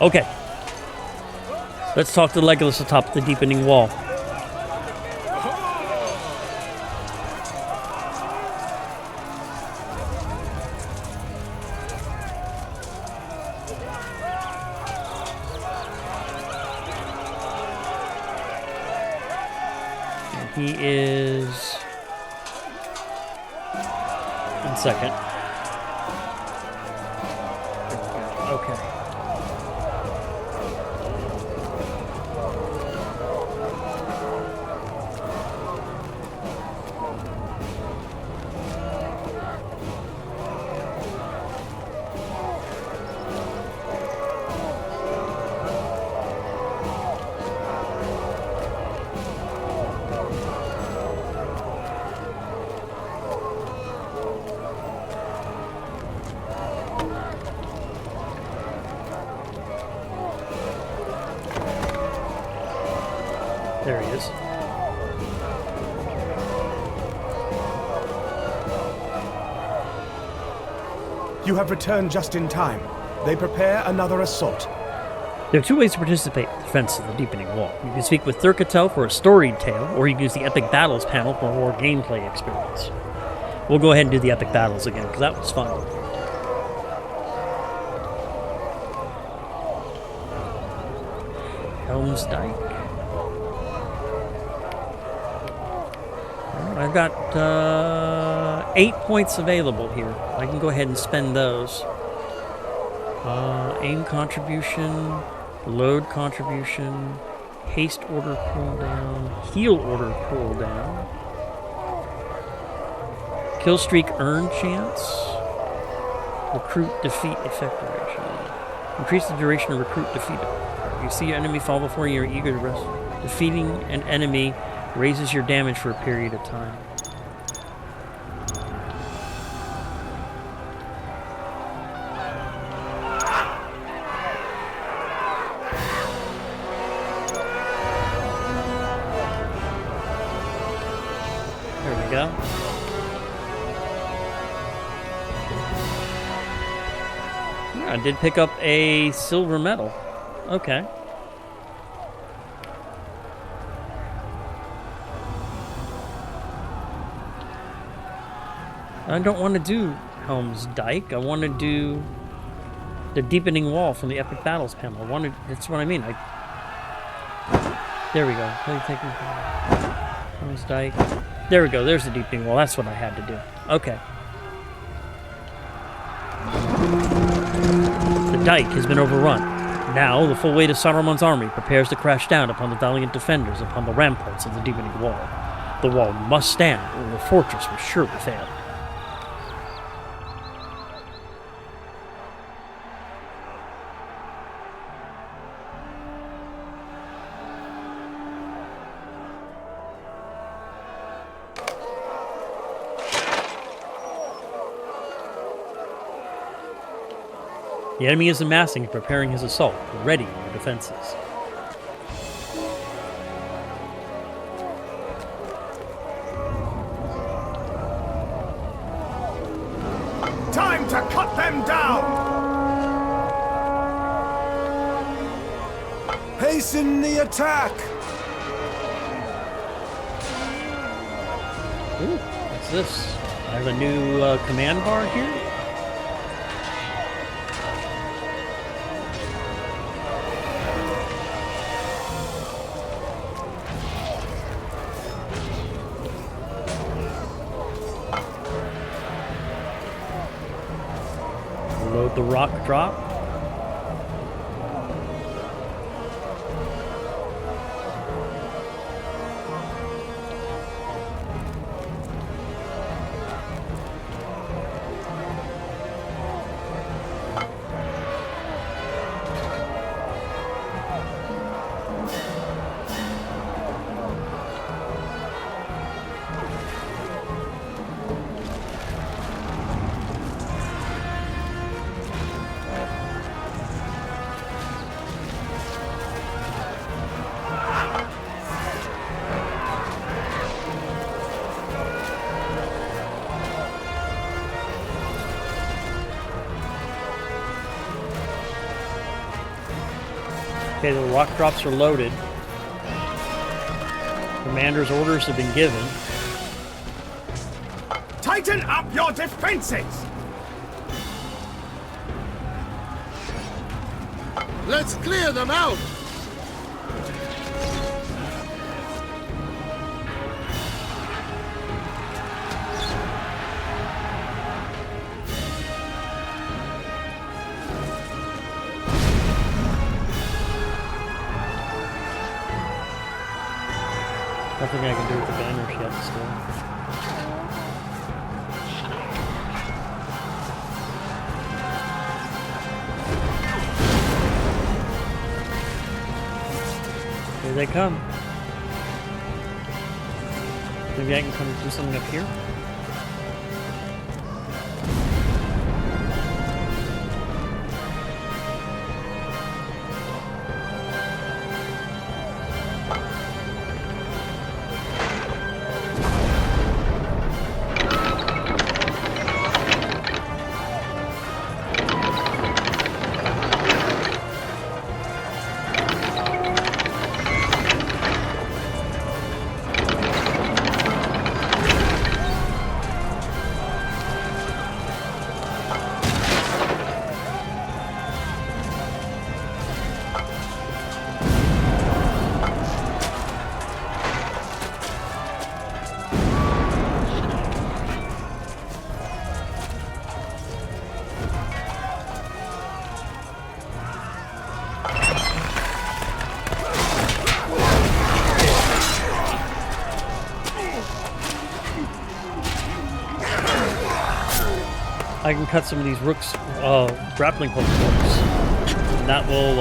[SPEAKER 1] Okay. Let's talk to Legolas atop the deepening wall. And he is... in second. Okay. There he is.
[SPEAKER 5] You have returned just in time. They prepare another assault.
[SPEAKER 1] There are two ways to participate in the defense of the deepening wall. You can speak with Thurkatel for a storied tale, or you can use the Epic Battles panel for more gameplay experience. We'll go ahead and do the Epic Battles again, because that was fun. Helm's Dyke. Well, I've got 8 points available here. I can go ahead and spend those. Aim contribution, load contribution, haste order cooldown, heal order cooldown, kill streak earn chance, recruit defeat effect duration. Increase the duration of recruit defeat. You see your enemy fall before you, you're eager to rest. Defeating an enemy raises your damage for a period of time. There we go. Yeah, I did pick up a silver medal. Okay. I don't want to do Helm's Dyke. I want to do the deepening wall from the Epic Battles panel. That's what I mean. There we go. Helm's Dyke. There we go. There's the deepening wall. That's what I had to do. Okay. The dike has been overrun. Now, the full weight of Saruman's army prepares to crash down upon the valiant defenders upon the ramparts of the deepening wall. The wall must stand, or the fortress will surely fail. The enemy is amassing and preparing his assault, ready in the defenses.
[SPEAKER 5] Time to cut them down! Hasten the attack!
[SPEAKER 1] Ooh, what's this? I have a new command bar here? Load the rock drop. Okay, the rock drops are loaded. Commander's orders have been given.
[SPEAKER 5] Tighten up your defenses!
[SPEAKER 3] Let's clear them out!
[SPEAKER 1] Nothing I can do with the banners yet still. Here they come. Maybe I can come do something up here? I can cut some of these rooks, grappling hook hooks. And that will,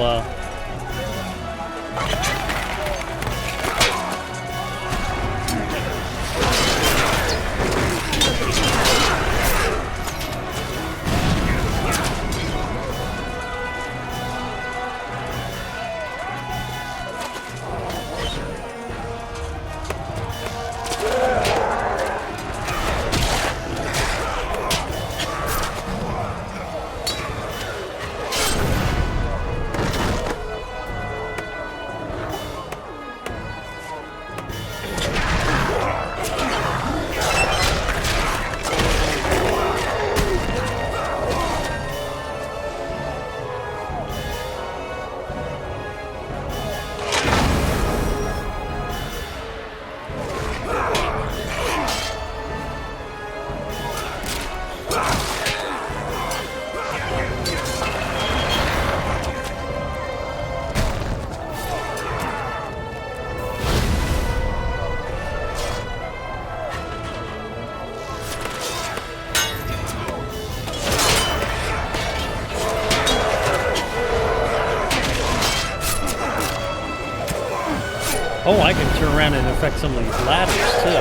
[SPEAKER 1] oh, I can turn around and affect some of these ladders, too.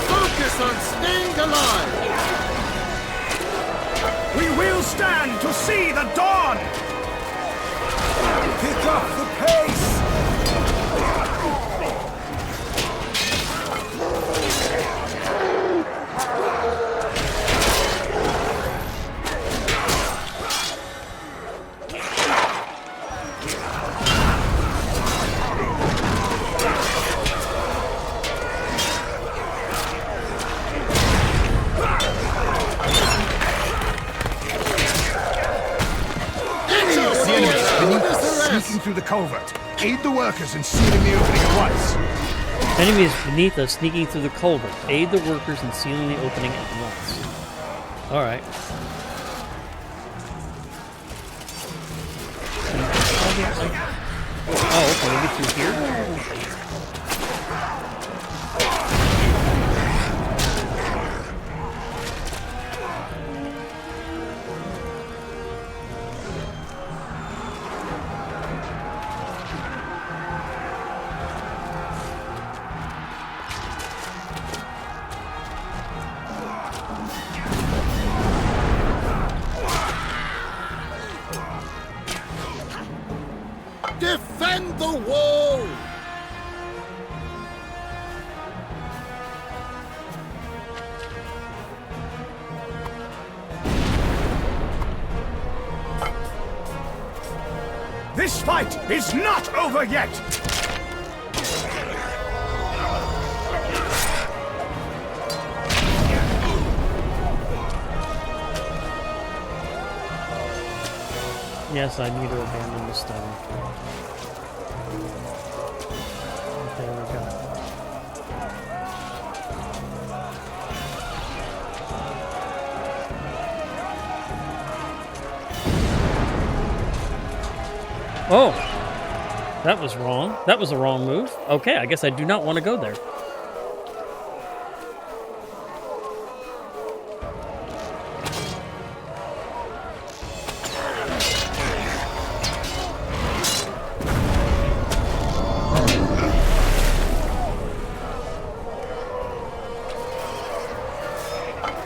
[SPEAKER 3] Focus on staying alive!
[SPEAKER 5] We will stand to see the dawn! Pick up the pace!
[SPEAKER 4] Sneaking through the culvert. Aid the workers in sealing the opening at once.
[SPEAKER 1] Enemies beneath us sneaking through the culvert. Aid the workers in sealing the opening at once. Alright. Oh, okay, maybe through here?
[SPEAKER 3] Defend the wall!
[SPEAKER 5] This fight is not over yet!
[SPEAKER 1] Yes, I need to abandon the stone. There we go. Oh! That was wrong. That was a wrong move. Okay, I guess I do not want to go there.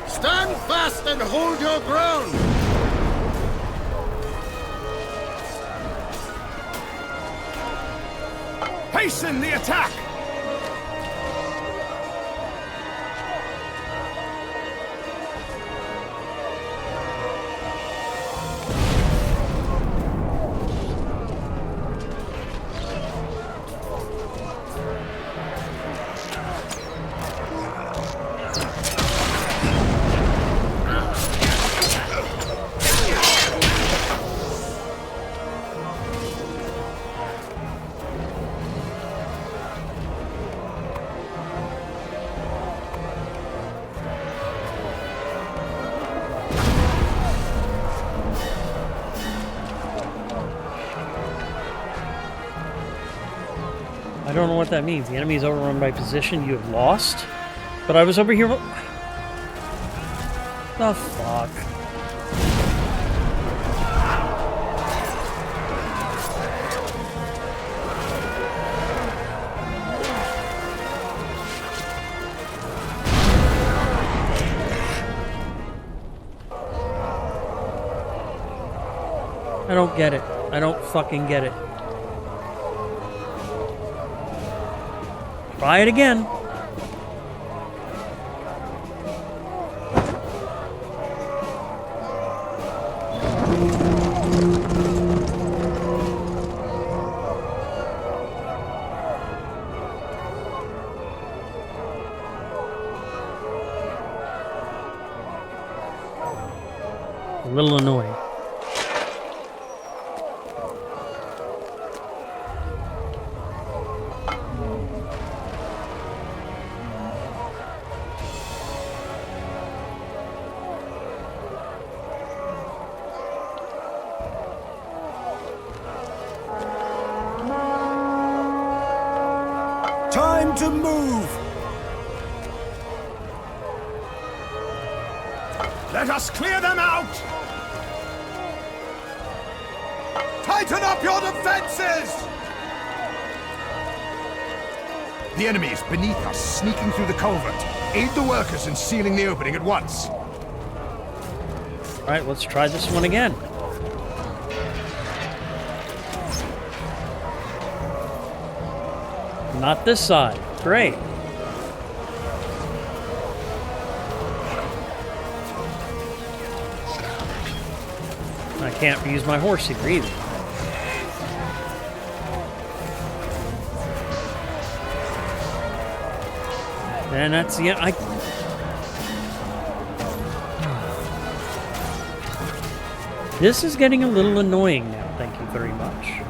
[SPEAKER 3] Stand fast and hold your ground!
[SPEAKER 5] Hasten the attack!
[SPEAKER 1] don't know what that means. The enemy is overrun by position. You have lost. But I was over here. The fuck? I don't get it. I don't fucking get it. Try it again. A little annoying.
[SPEAKER 4] Time to move! Let us clear them out! Tighten up your defenses! The enemy is beneath us, sneaking through the culvert. Aid the workers in sealing the opening at once.
[SPEAKER 1] All right, let's try this one again. Not this side. Great. I can't use my horse here either. And that's the end. This is getting a little annoying now. Thank you very much.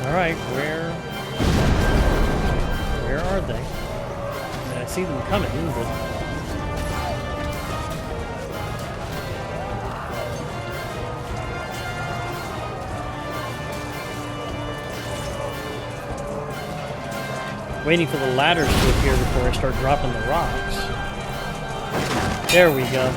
[SPEAKER 1] All right, where are they? I see them coming, but waiting for the ladders to appear before I start dropping the rocks. There we go.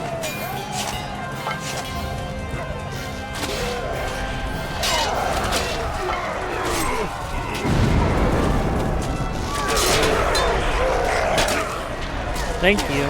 [SPEAKER 1] Thank you.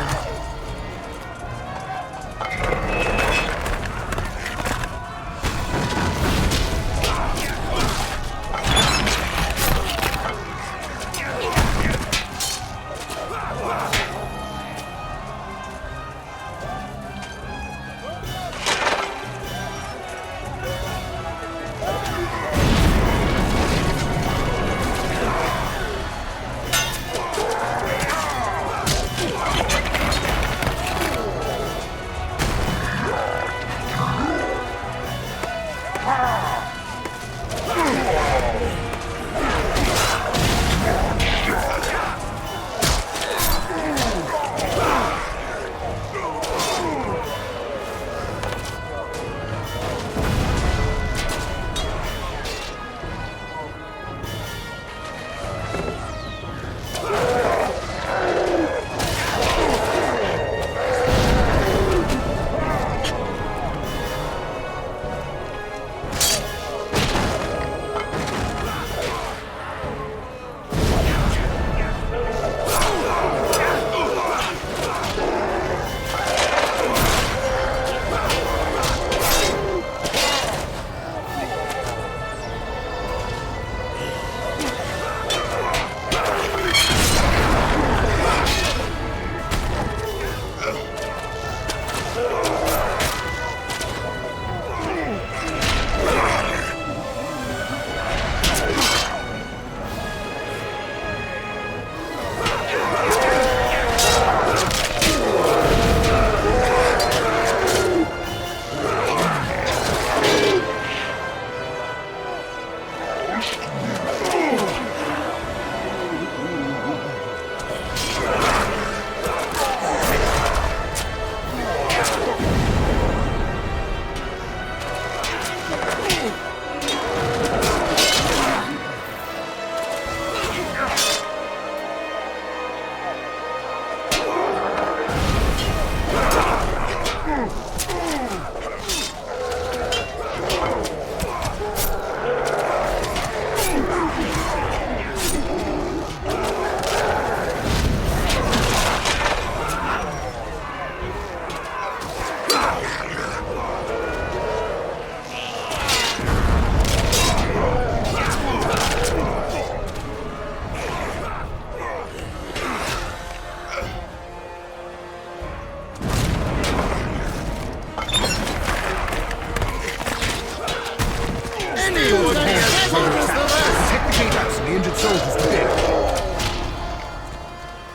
[SPEAKER 4] gatehouse and the injured soldiers within.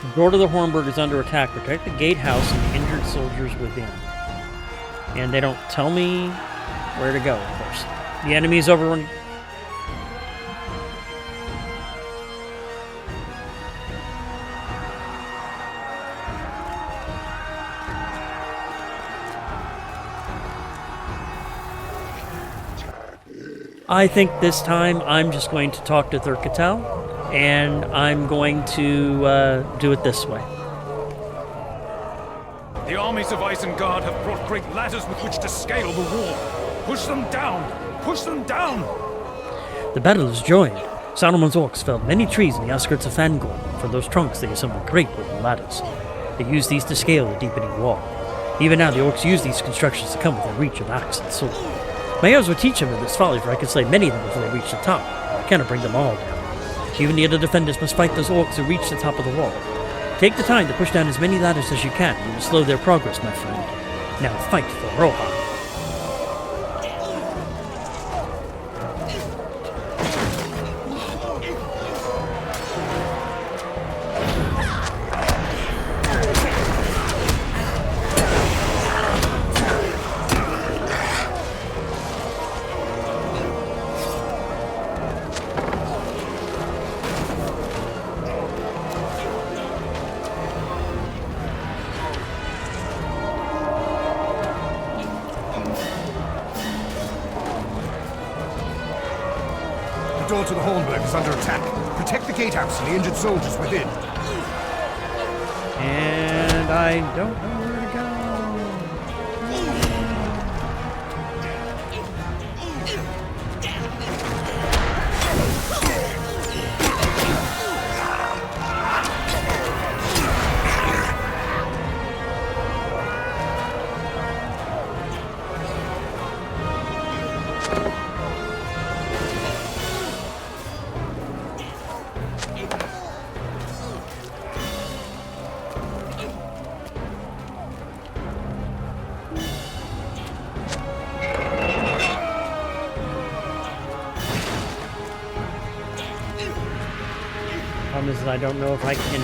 [SPEAKER 1] The door to the Hornburg is under attack. Protect the gatehouse and the injured soldiers within. And they don't tell me where to go, of course. The enemy is overrunning. I think this time I'm just going to talk to Thurkatel, and I'm going to do it this way.
[SPEAKER 7] The armies of Isengard have brought great ladders with which to scale the wall. Push them down! Push them down!
[SPEAKER 1] The battle is joined. Saruman's orcs felled many trees in the outskirts of Fangorn. From those trunks they assembled great wooden ladders. They used these to scale the deepening wall. Even now the orcs use these constructions to come within reach of axe and sword. My elves would teach them in this folly, for I could slay many of them before they reach the top. I cannot bring them all down. Even the other defenders must fight those orcs who reach the top of the wall. Take the time to push down as many ladders as you can. You will slow their progress, my friend. Now fight for Rohan.
[SPEAKER 4] The door to the Hornburg is under attack. Protect the gatehouse and the injured soldiers within.
[SPEAKER 1] And I don't know where to go. Problem is that I don't know if I can.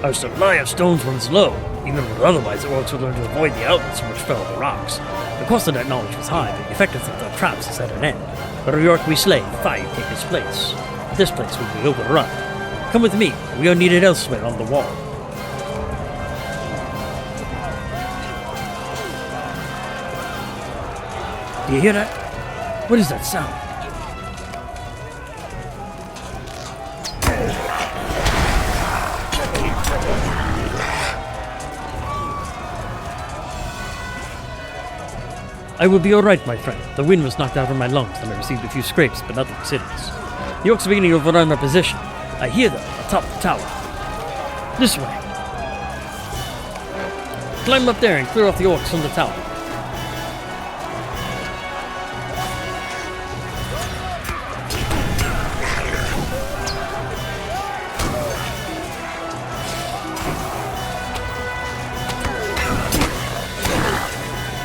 [SPEAKER 1] Our supply of stones runs low. Even with otherwise, the orcs would learn to avoid the outlets from which fell the rocks. The cost of that knowledge was high, but the effectiveness of the traps is at an end. But every orc we slay, 5 take its place. This place will be overrun. Come with me. We are needed elsewhere on the wall. Do you hear that? What is that sound? I will be alright, my friend. The wind was knocked out of my lungs, and I received a few scrapes, but nothing serious. The orcs are beginning to overrun our position. I hear them atop the tower. This way. Climb up there and clear off the orcs from the tower.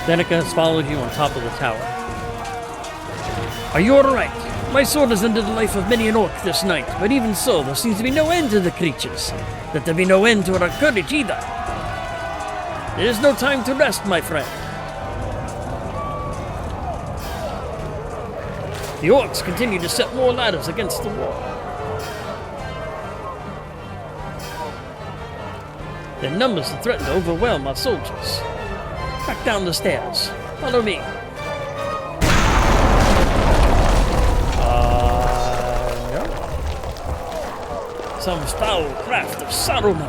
[SPEAKER 1] Denica has followed you on top of the tower. Are you alright? My sword has ended the life of many an orc this night, but even so, there seems to be no end to the creatures. Let there be no end to our courage either. There is no time to rest, my friend. The orcs continue to set more ladders against the wall. Their numbers threaten to overwhelm our soldiers. Back down the stairs. Follow me. some foul craft of Saruman.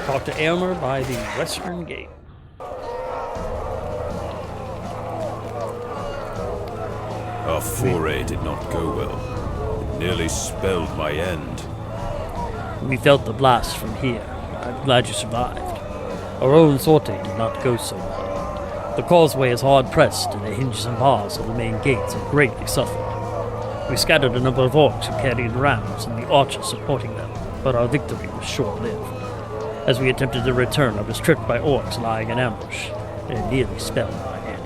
[SPEAKER 1] Talk to Aylmer by the western gate.
[SPEAKER 6] Our foray did not go well. It nearly spelled my end.
[SPEAKER 1] We felt the blast from here. I'm glad you survived. Our own sortie did not go so well. The causeway is hard pressed, and the hinges and bars of the main gates have greatly suffered. We scattered a number of orcs who carried rams and the archers supporting them, but our victory was short-lived. As we attempted to return, I was tripped by orcs lying in ambush, and it nearly spelled my end.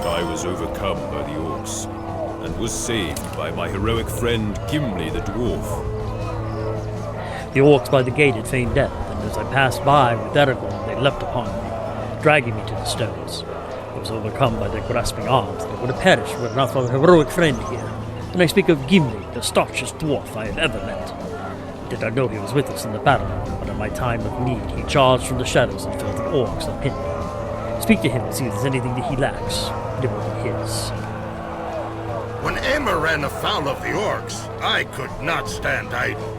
[SPEAKER 6] I was overcome by the orcs, and was saved by my heroic friend Gimli the dwarf.
[SPEAKER 1] The orcs by the gate had feigned death, and as I passed by with Aragorn, they leapt upon me, dragging me to the stones. I was overcome by their grasping arms. They would have perished were it not for a heroic friend here. And I speak of Gimli, the staunchest dwarf I have ever met. Did not know he was with us in the battle, but in my time of need, he charged from the shadows and filled the orcs and pinned me. Speak to him and see if there's anything that he lacks. It will be his.
[SPEAKER 3] When Aylmer ran afoul of the orcs, I could not stand idle.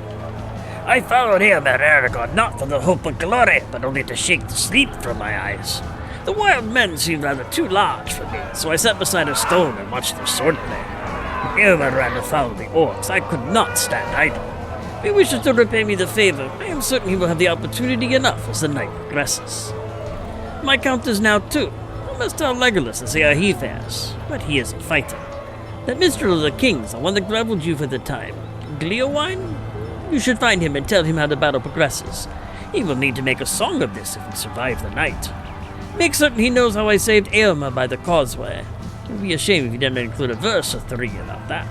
[SPEAKER 1] I followed him and Aragorn not for the hope of glory, but only to shake the sleep from my eyes. The wild men seemed rather too large for me, so I sat beside a stone and watched their swordplay. When Aylmer ran afoul of the orcs, I could not stand idle. If he wishes to repay me the favor, I am certain he will have the opportunity enough as the night progresses. My count is now 2. I must tell Legolas to see how he fares, but he is a fighter. That minstrel of the king's, the one that gravelled you for the time, Gleowine? You should find him and tell him how the battle progresses. He will need to make a song of this if he survives the night. Make certain he knows how I saved Aylmer by the causeway. It would be a shame if he didn't include a verse or 3 about that.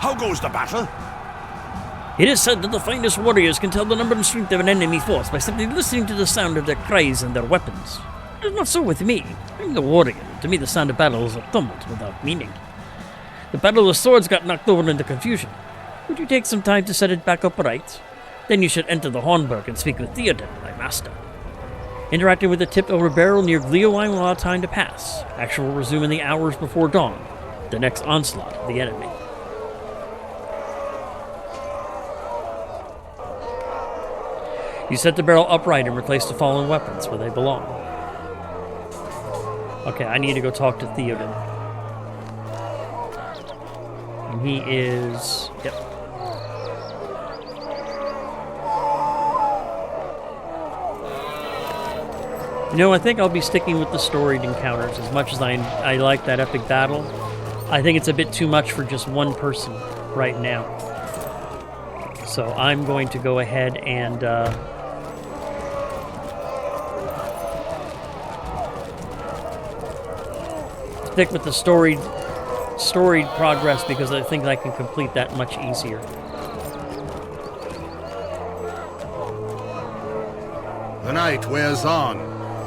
[SPEAKER 2] How goes the battle?
[SPEAKER 1] It is said that the finest warriors can tell the number and strength of an enemy force by simply listening to the sound of their cries and their weapons. It is not so with me. I'm the warrior. To me, the sound of battle is a tumult without meaning. The battle of swords got knocked over in the confusion. Would you take some time to set it back up right? Then you should enter the Hornburg and speak with Theoden, my master. Interacting with the tipped-over barrel near Gleowine will allow time to pass. Action will resume in the hours before dawn, the next onslaught of the enemy. You set the barrel upright and replace the fallen weapons where they belong. Okay, I need to go talk to Theoden. And he is... Yep. You know, I think I'll be sticking with the storied encounters as much as I like that epic battle. I think it's a bit too much for just one person right now. So I'm going to go ahead and... stick with the storied progress because I think I can complete that much easier.
[SPEAKER 3] The night wears on.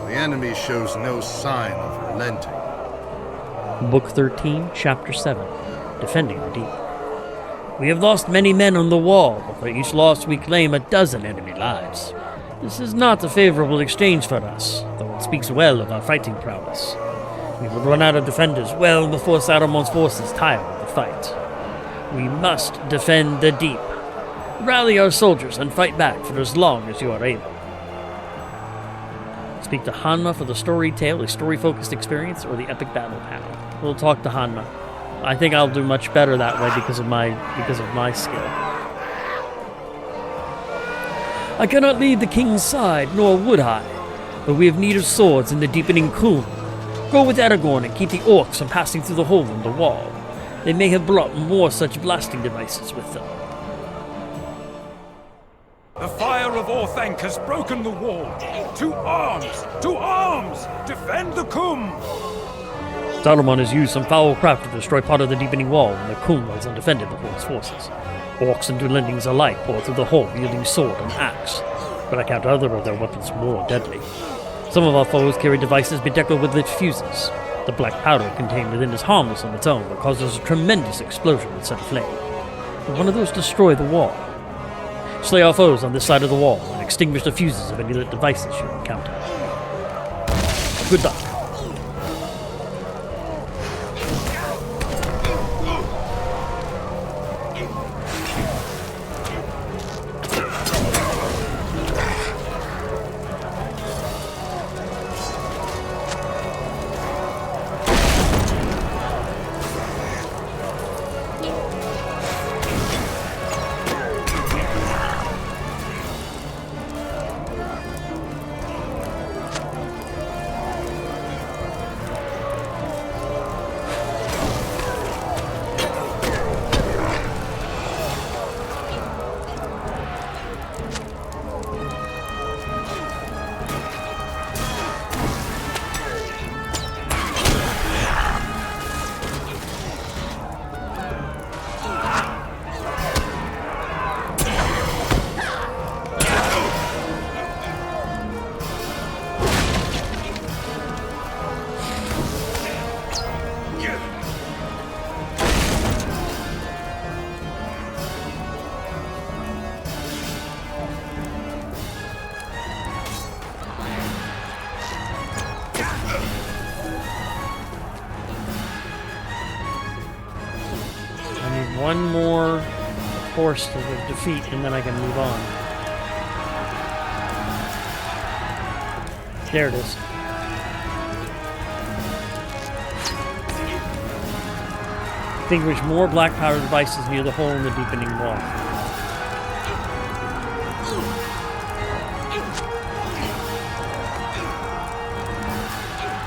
[SPEAKER 3] The enemy shows no sign of relenting.
[SPEAKER 1] Book 13, Chapter 7, Defending the Deep. We have lost many men on the wall, but for each loss we claim a dozen enemy lives. This is not a favorable exchange for us, though it speaks well of our fighting prowess. We will run out of defenders well before Saruman's forces tire of the fight. We must defend the deep. Rally our soldiers and fight back for as long as you are able. Speak to Hanma for the story tale, a story-focused experience, or the epic battle panel. We'll talk to Hanma. I think I'll do much better that way because of my skill. I cannot leave the king's side, nor would I, but we have need of swords in the deepening coom. Go with Aragorn and keep the orcs from passing through the hole in the wall. They may have brought more such blasting devices with them.
[SPEAKER 7] The fire of Orthanc has broken the wall. To arms! To arms! Defend the coom!
[SPEAKER 1] Saruman has used some foul craft to destroy part of the deepening wall, and the coom lies undefended before his forces. Orcs and Dunlendings alike pour through the hall wielding sword and axe, but I count other of their weapons more deadly. Some of our foes carry devices bedecked with lit fuses. The black powder contained within is harmless on its own, but causes a tremendous explosion and set aflame. But one of those destroy the wall. Slay our foes on this side of the wall and extinguish the fuses of any lit devices you encounter. Good luck. One more horse to defeat, and then I can move on. There it is. Extinguish more black powder devices near the hole in the deepening wall.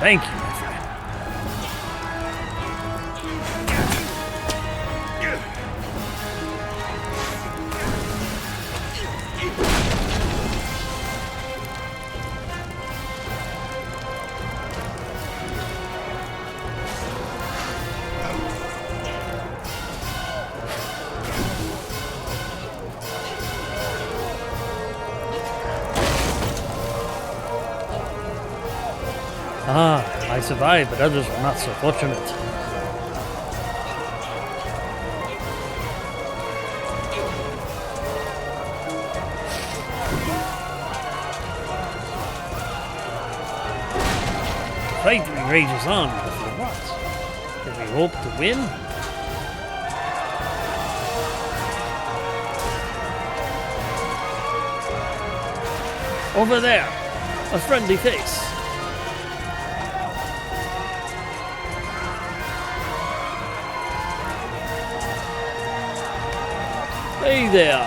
[SPEAKER 1] Thank you, my friend. Ah, I survived, but others were not so fortunate. Fight rages on, but for what? Can we hope to win? Over there, a friendly face. Hey there.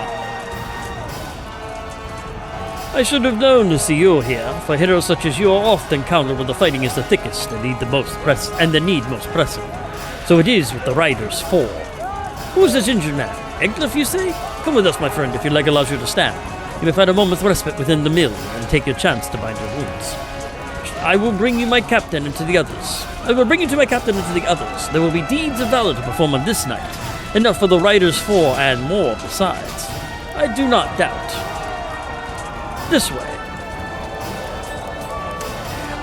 [SPEAKER 1] I should have known to see you here, for heroes such as you are often counted when the fighting is the thickest and need most pressing. So it is with the Riders 4. Who is this injured man? Egglif, you say? Come with us, my friend, if your leg allows you to stand. You may find a moment's respite within the mill and take your chance to bind your wounds. I will bring you my captain and to the others. There will be deeds of valor to perform on this night. Enough for the Riders 4 and more besides. I do not doubt. This way.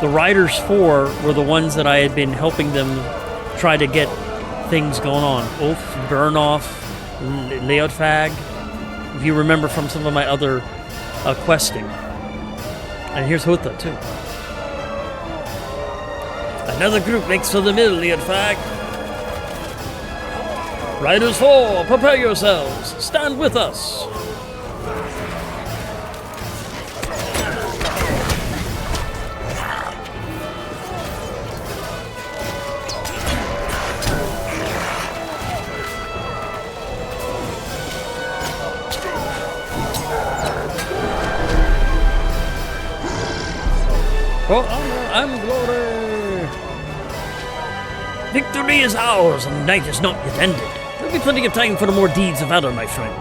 [SPEAKER 1] The Riders 4 were the ones that I had been helping them try to get things going on. Ulf, Burnoff, Leotfag, if you remember from some of my other questing. And here's Hotha, too. Another group makes for the mill, Leotfag. Riders 4, prepare yourselves. Stand with us. For honor and glory. Victory is ours, and the night is not yet ended. There'll be plenty of time for the more deeds of valor, my friend.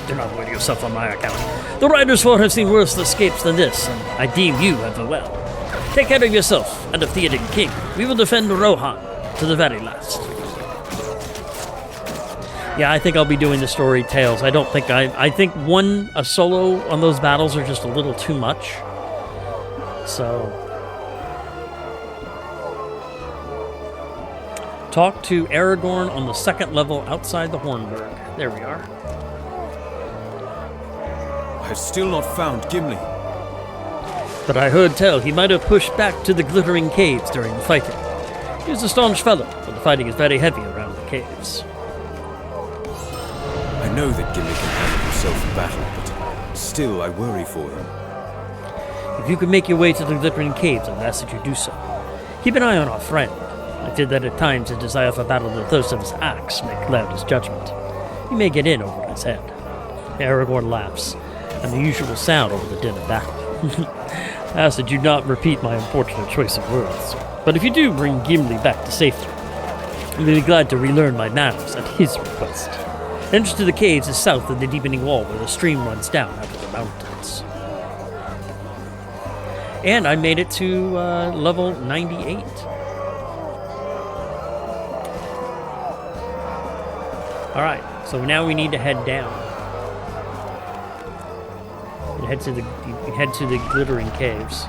[SPEAKER 1] Do not worry yourself on my account. The Riders 4 have seen worse escapes than this, and I deem you ever well. Take care of yourself and of Theoden King. We will defend Rohan to the very last. Yeah, I think I'll be doing the story tales. I don't think I think a solo on those battles are just a little too much. So talk to Aragorn on the 2nd level outside the Hornburg. There we are.
[SPEAKER 6] I have still not found Gimli.
[SPEAKER 1] But I heard tell he might have pushed back to the glittering caves during the fighting. He was a staunch fellow, but the fighting is very heavy around the caves.
[SPEAKER 6] I know that Gimli can handle himself in battle, but still I worry for him.
[SPEAKER 1] If you could make your way to the glittering caves, I'd ask that you do so. Keep an eye on our friend. I fear that at times his desire for battle and the thirst of his axe may cloud his judgment. He may get in over his head. Aragorn laughs, and the usual sound over the din of battle. I ask that you not repeat my unfortunate choice of words. But if you do bring Gimli back to safety, I will be glad to relearn my manners at his request. The entrance to the caves is south of the deepening wall where the stream runs down out of the mountains. And I made it to level 98. Alright, so now we need to head down. We head to the glittering caves.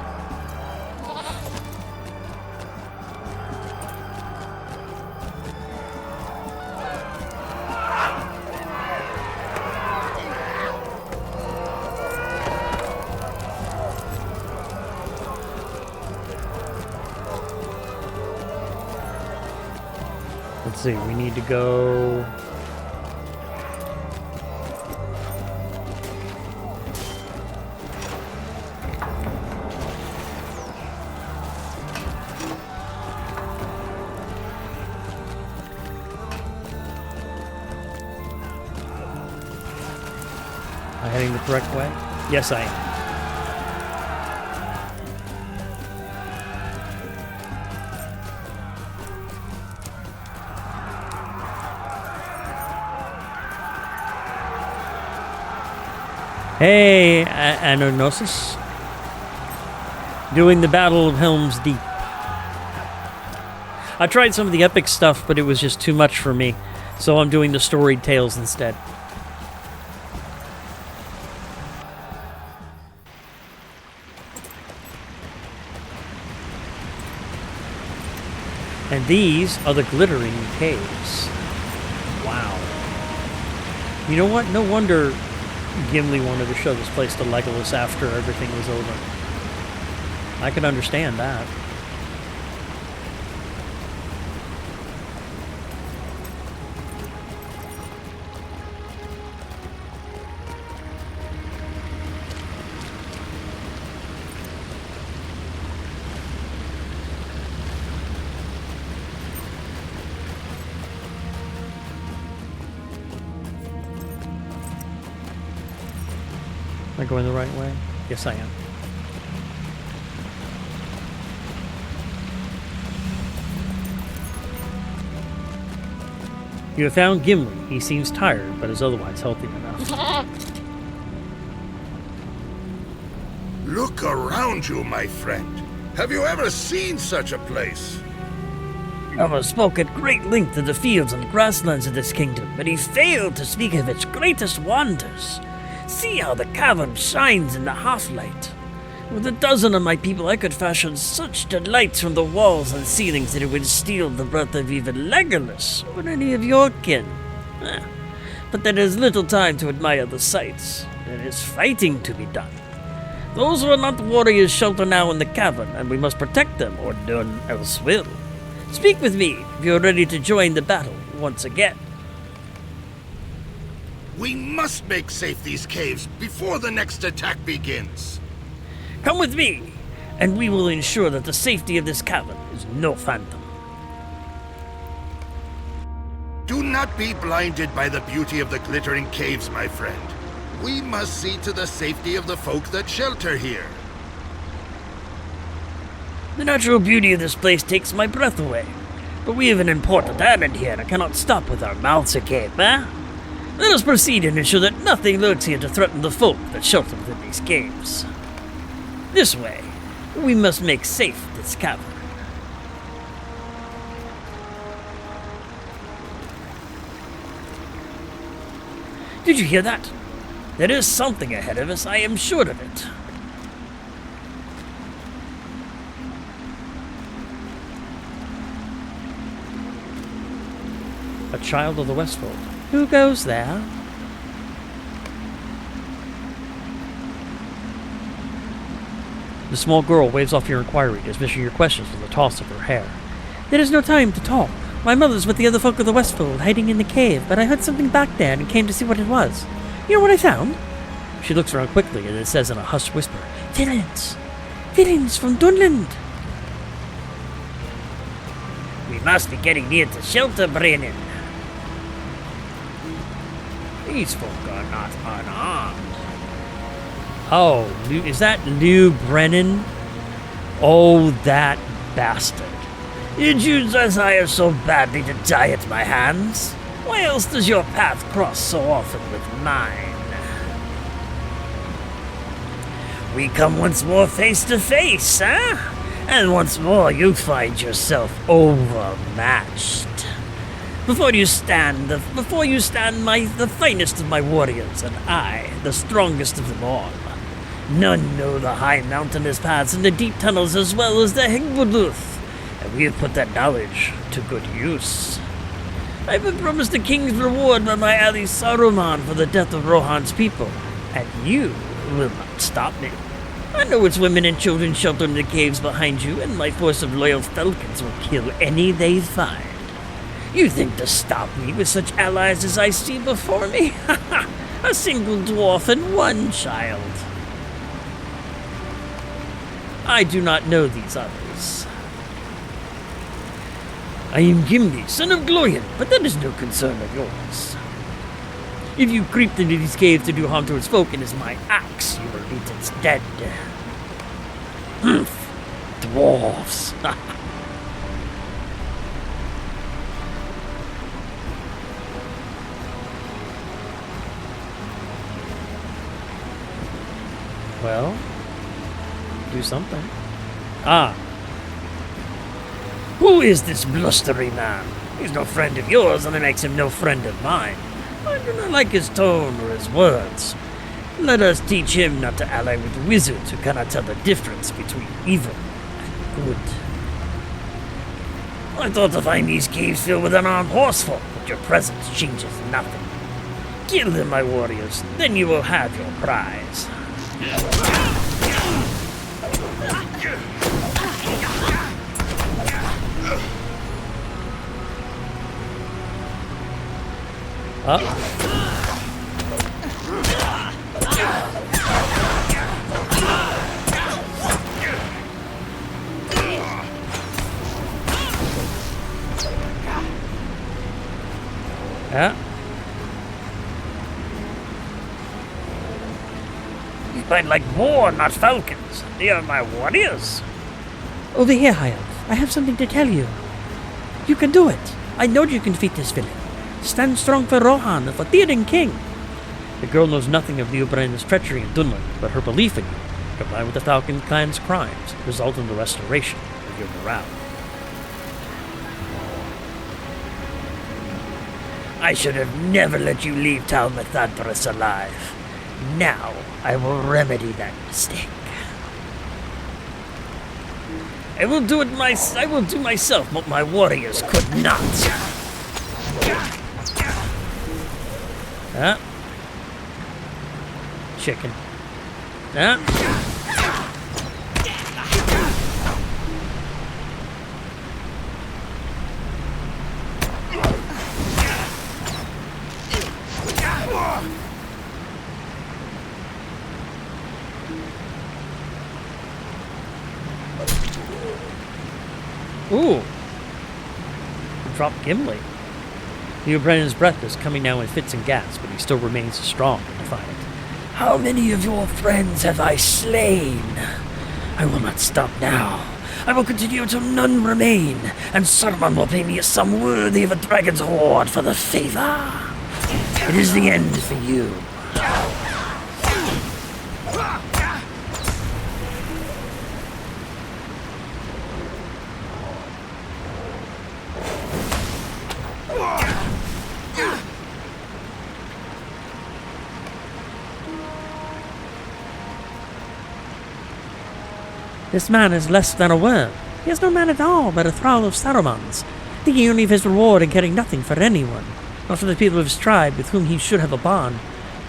[SPEAKER 1] Let's see, we need to go... Am I heading the correct way? Yes, I am. Hey, Anonosis. Doing the Battle of Helm's Deep. I tried some of the epic stuff, but it was just too much for me, so I'm doing the storied tales instead. And these are the glittering caves. Wow. You know what? No wonder Gimli wanted to show this place to Legolas after everything was over. I can understand that. Am I going the right way? Yes, I am. You have found Gimli. He seems tired, but is otherwise healthy enough.
[SPEAKER 3] Look around you, my friend. Have you ever seen such a place?
[SPEAKER 1] Elmer spoke at great length of the fields and grasslands of this kingdom, but he failed to speak of its greatest wonders. See how the cavern shines in the half-light. With a dozen of my people, I could fashion such delights from the walls and ceilings that it would steal the breath of even Legolas or any of your kin. But there is little time to admire the sights. There is fighting to be done. Those who are not warriors shelter now in the cavern, and we must protect them, or none else will. Speak with me if you are ready to join the battle once again.
[SPEAKER 3] We must make safe these caves before the next attack begins.
[SPEAKER 1] Come with me, and we will ensure that the safety of this cavern is no phantom.
[SPEAKER 3] Do not be blinded by the beauty of the glittering caves, my friend. We must see to the safety of the folk that shelter here.
[SPEAKER 1] The natural beauty of this place takes my breath away. But we have an important errand here and cannot stop with our mouths agape, eh? Let us proceed and ensure that nothing lurks here to threaten the folk that shelter within these caves. This way, we must make safe this cavern. Did you hear that? There is something ahead of us, I am sure of it. A child of the Westfold. Who goes there? The small girl waves off your inquiry, dismissing your questions with a toss of her hair. There is no time to talk. My mother's with the other folk of the Westfold, hiding in the cave, but I heard something back there and came to see what it was. You know what I found? She looks around quickly and it says in a hushed whisper, Villains! Villains from Dunland! We must be getting near the shelter, Brennan. These folk are not unarmed. Oh, is that Lew Brennan? Oh, that bastard. Did you desire so badly to die at my hands? Why else does your path cross so often with mine? We come once more face to face, huh? And once more you find yourself overmatched. Before you stand the finest of my warriors, and I, the strongest of them all. None know the high mountainous paths and the deep tunnels as well as the Hengwuluth, and we have put that knowledge to good use. I've been promised the king's reward by my ally Saruman for the death of Rohan's people, and you will not stop me. I know it's women and children sheltered in the caves behind you, and my force of loyal falcons will kill any they find. You think to stop me with such allies as I see before me? Ha ha! A single dwarf and one child. I do not know these others. I am Gimli, son of Glorian, but that is no concern of yours. If you creeped into these caves to do harm to its folk, it is my axe you will meet instead. Humph! Dwarves! Well, do something. Ah. Who is this blustery man? He's no friend of yours, and it makes him no friend of mine. I do not like his tone or his words. Let us teach him not to ally with wizards who cannot tell the difference between evil and good. I thought to find these caves filled with unarmed horsefolk, but your presence changes nothing. Kill them, my warriors, then you will have your prize. Yeah. You fight like boar, not falcons. They are my warriors. Over here, High Elf. I have something to tell you. You can do it. I know you can defeat this villain. Stand strong for Rohan and for Theoden King. The girl knows nothing of Leobrand's treachery in Dunland, but her belief in you, combined with the Falcon clan's crimes, result in the restoration of your morale. I should have never let you leave Tal Mithadris alive. Now I will remedy that mistake. I will do myself what my warriors could not. Chicken. Ooh. Drop Gimli. Leobrand's breath is coming now in fits and gasps, but he still remains strong and defiant. How many of your friends have I slain? I will not stop now. I will continue till none remain, and Saruman will pay me a sum worthy of a dragon's hoard for the favor. It is the end for you. This man is less than a worm. He is no man at all, but a thrall of Saruman's, thinking only of his reward and caring nothing for anyone, not for the people of his tribe with whom he should have a bond,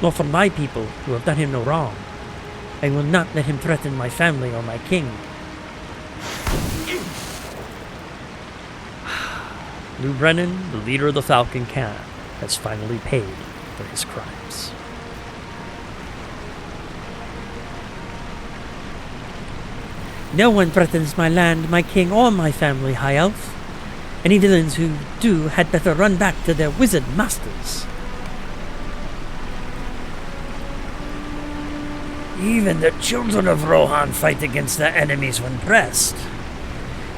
[SPEAKER 1] nor for my people who have done him no wrong. I will not let him threaten my family or my king. Lou Brennan, the leader of the Falcon Clan, has finally paid for his crimes. No one threatens my land, my king, or my family, High Elf. Any villains who do had better run back to their wizard masters. Even the children of Rohan fight against their enemies when pressed.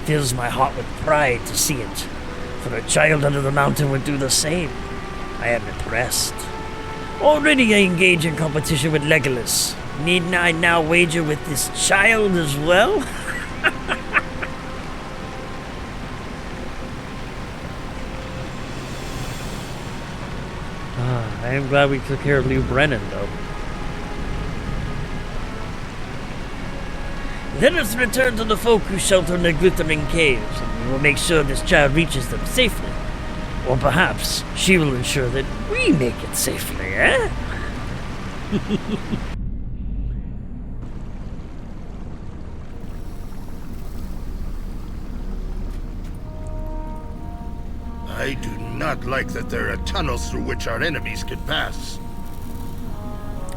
[SPEAKER 1] Fills my heart with pride to see it, for a child under the mountain would do the same. I am impressed. Already I engage in competition with Legolas. Needn't I now wager with this child as well? I am glad we took care of Lou Brennan, though. Let us return to the folk who shelter in the glittering caves, and we will make sure this child reaches them safely. Or perhaps she will ensure that we make it safely, eh?
[SPEAKER 3] I do not like that there are tunnels through which our enemies can pass.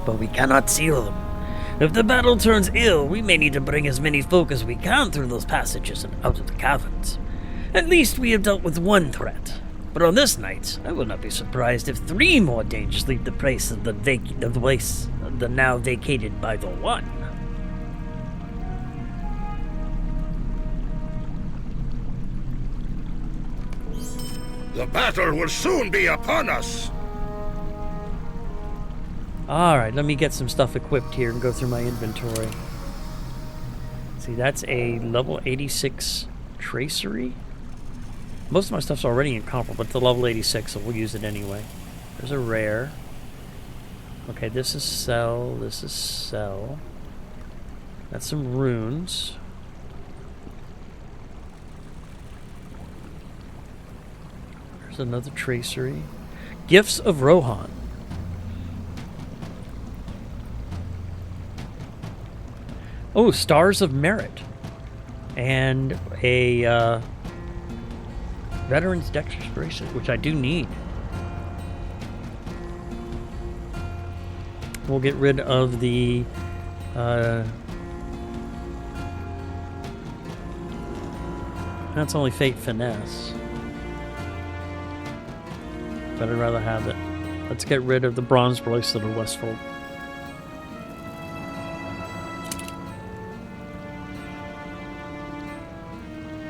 [SPEAKER 1] But we cannot seal them. If the battle turns ill, we may need to bring as many folk as we can through those passages and out of the caverns. At least we have dealt with one threat. But on this night, I will not be surprised if 3 more dangers leave the place of the now vacated by the one.
[SPEAKER 3] The battle will soon be upon us.
[SPEAKER 1] Alright, let me get some stuff equipped here and go through my inventory. See, that's a level 86 tracery. Most of my stuff's already incomparable, but it's a level 86, so we'll use it anyway. There's a rare. Okay, this is cell, this is cell. That's some runes. There's another tracery. Gifts of Rohan. Oh, Stars of Merit. And a Veteran's Dexter's Bracelet, which I do need. We'll get rid of the that's only Fate Finesse. But I'd rather have it. Let's get rid of the Bronze Bracelet of Westfold.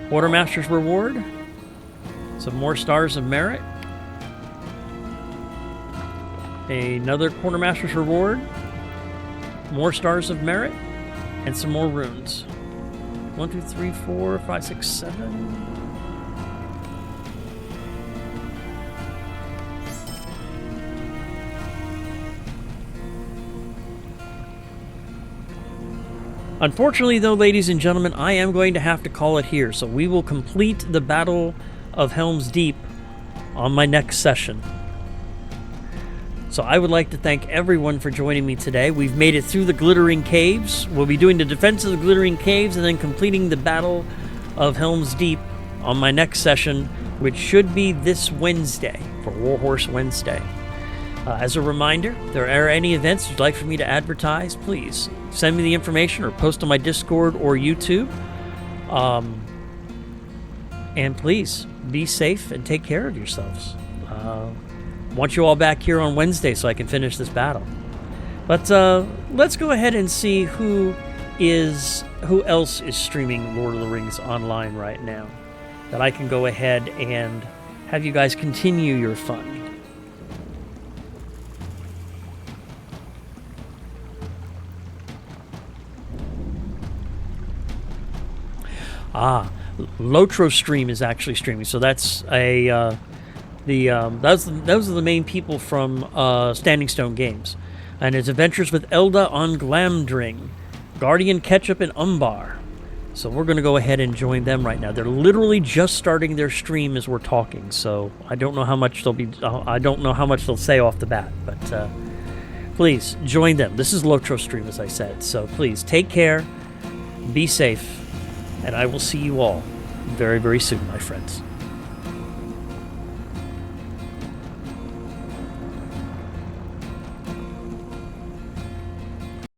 [SPEAKER 1] Quartermaster's Reward. Some more Stars of Merit. Another Quartermaster's Reward. More Stars of Merit. And some more runes. 1, 2, 3, 4, 5, 6, 7. Unfortunately, though, ladies and gentlemen, I am going to have to call it here. So we will complete the Battle of Helm's Deep on my next session. So I would like to thank everyone for joining me today. We've made it through the Glittering Caves. We'll be doing the defense of the Glittering Caves and then completing the Battle of Helm's Deep on my next session, which should be this Wednesday for Warhorse Wednesday. As a reminder, if there are any events you'd like for me to advertise, please send me the information or post on my Discord or YouTube. And please, be safe and take care of yourselves. Want you all back here on Wednesday so I can finish this battle. But let's go ahead and see who else is streaming Lord of the Rings online right now, that I can go ahead and have you guys continue your fun. LOTRO stream is actually streaming, so that's those are the main people from Standing Stone Games, and it's Adventures with Elda on Glamdring, Guardian Ketchup and Umbar, So we're going to go ahead and join them right now. They're literally just starting their stream as we're talking, so I don't know how much they'll say off the bat, but please join them. This is LOTRO stream, as I said, so please take care, be safe, and I will see you all very, very soon, my friends.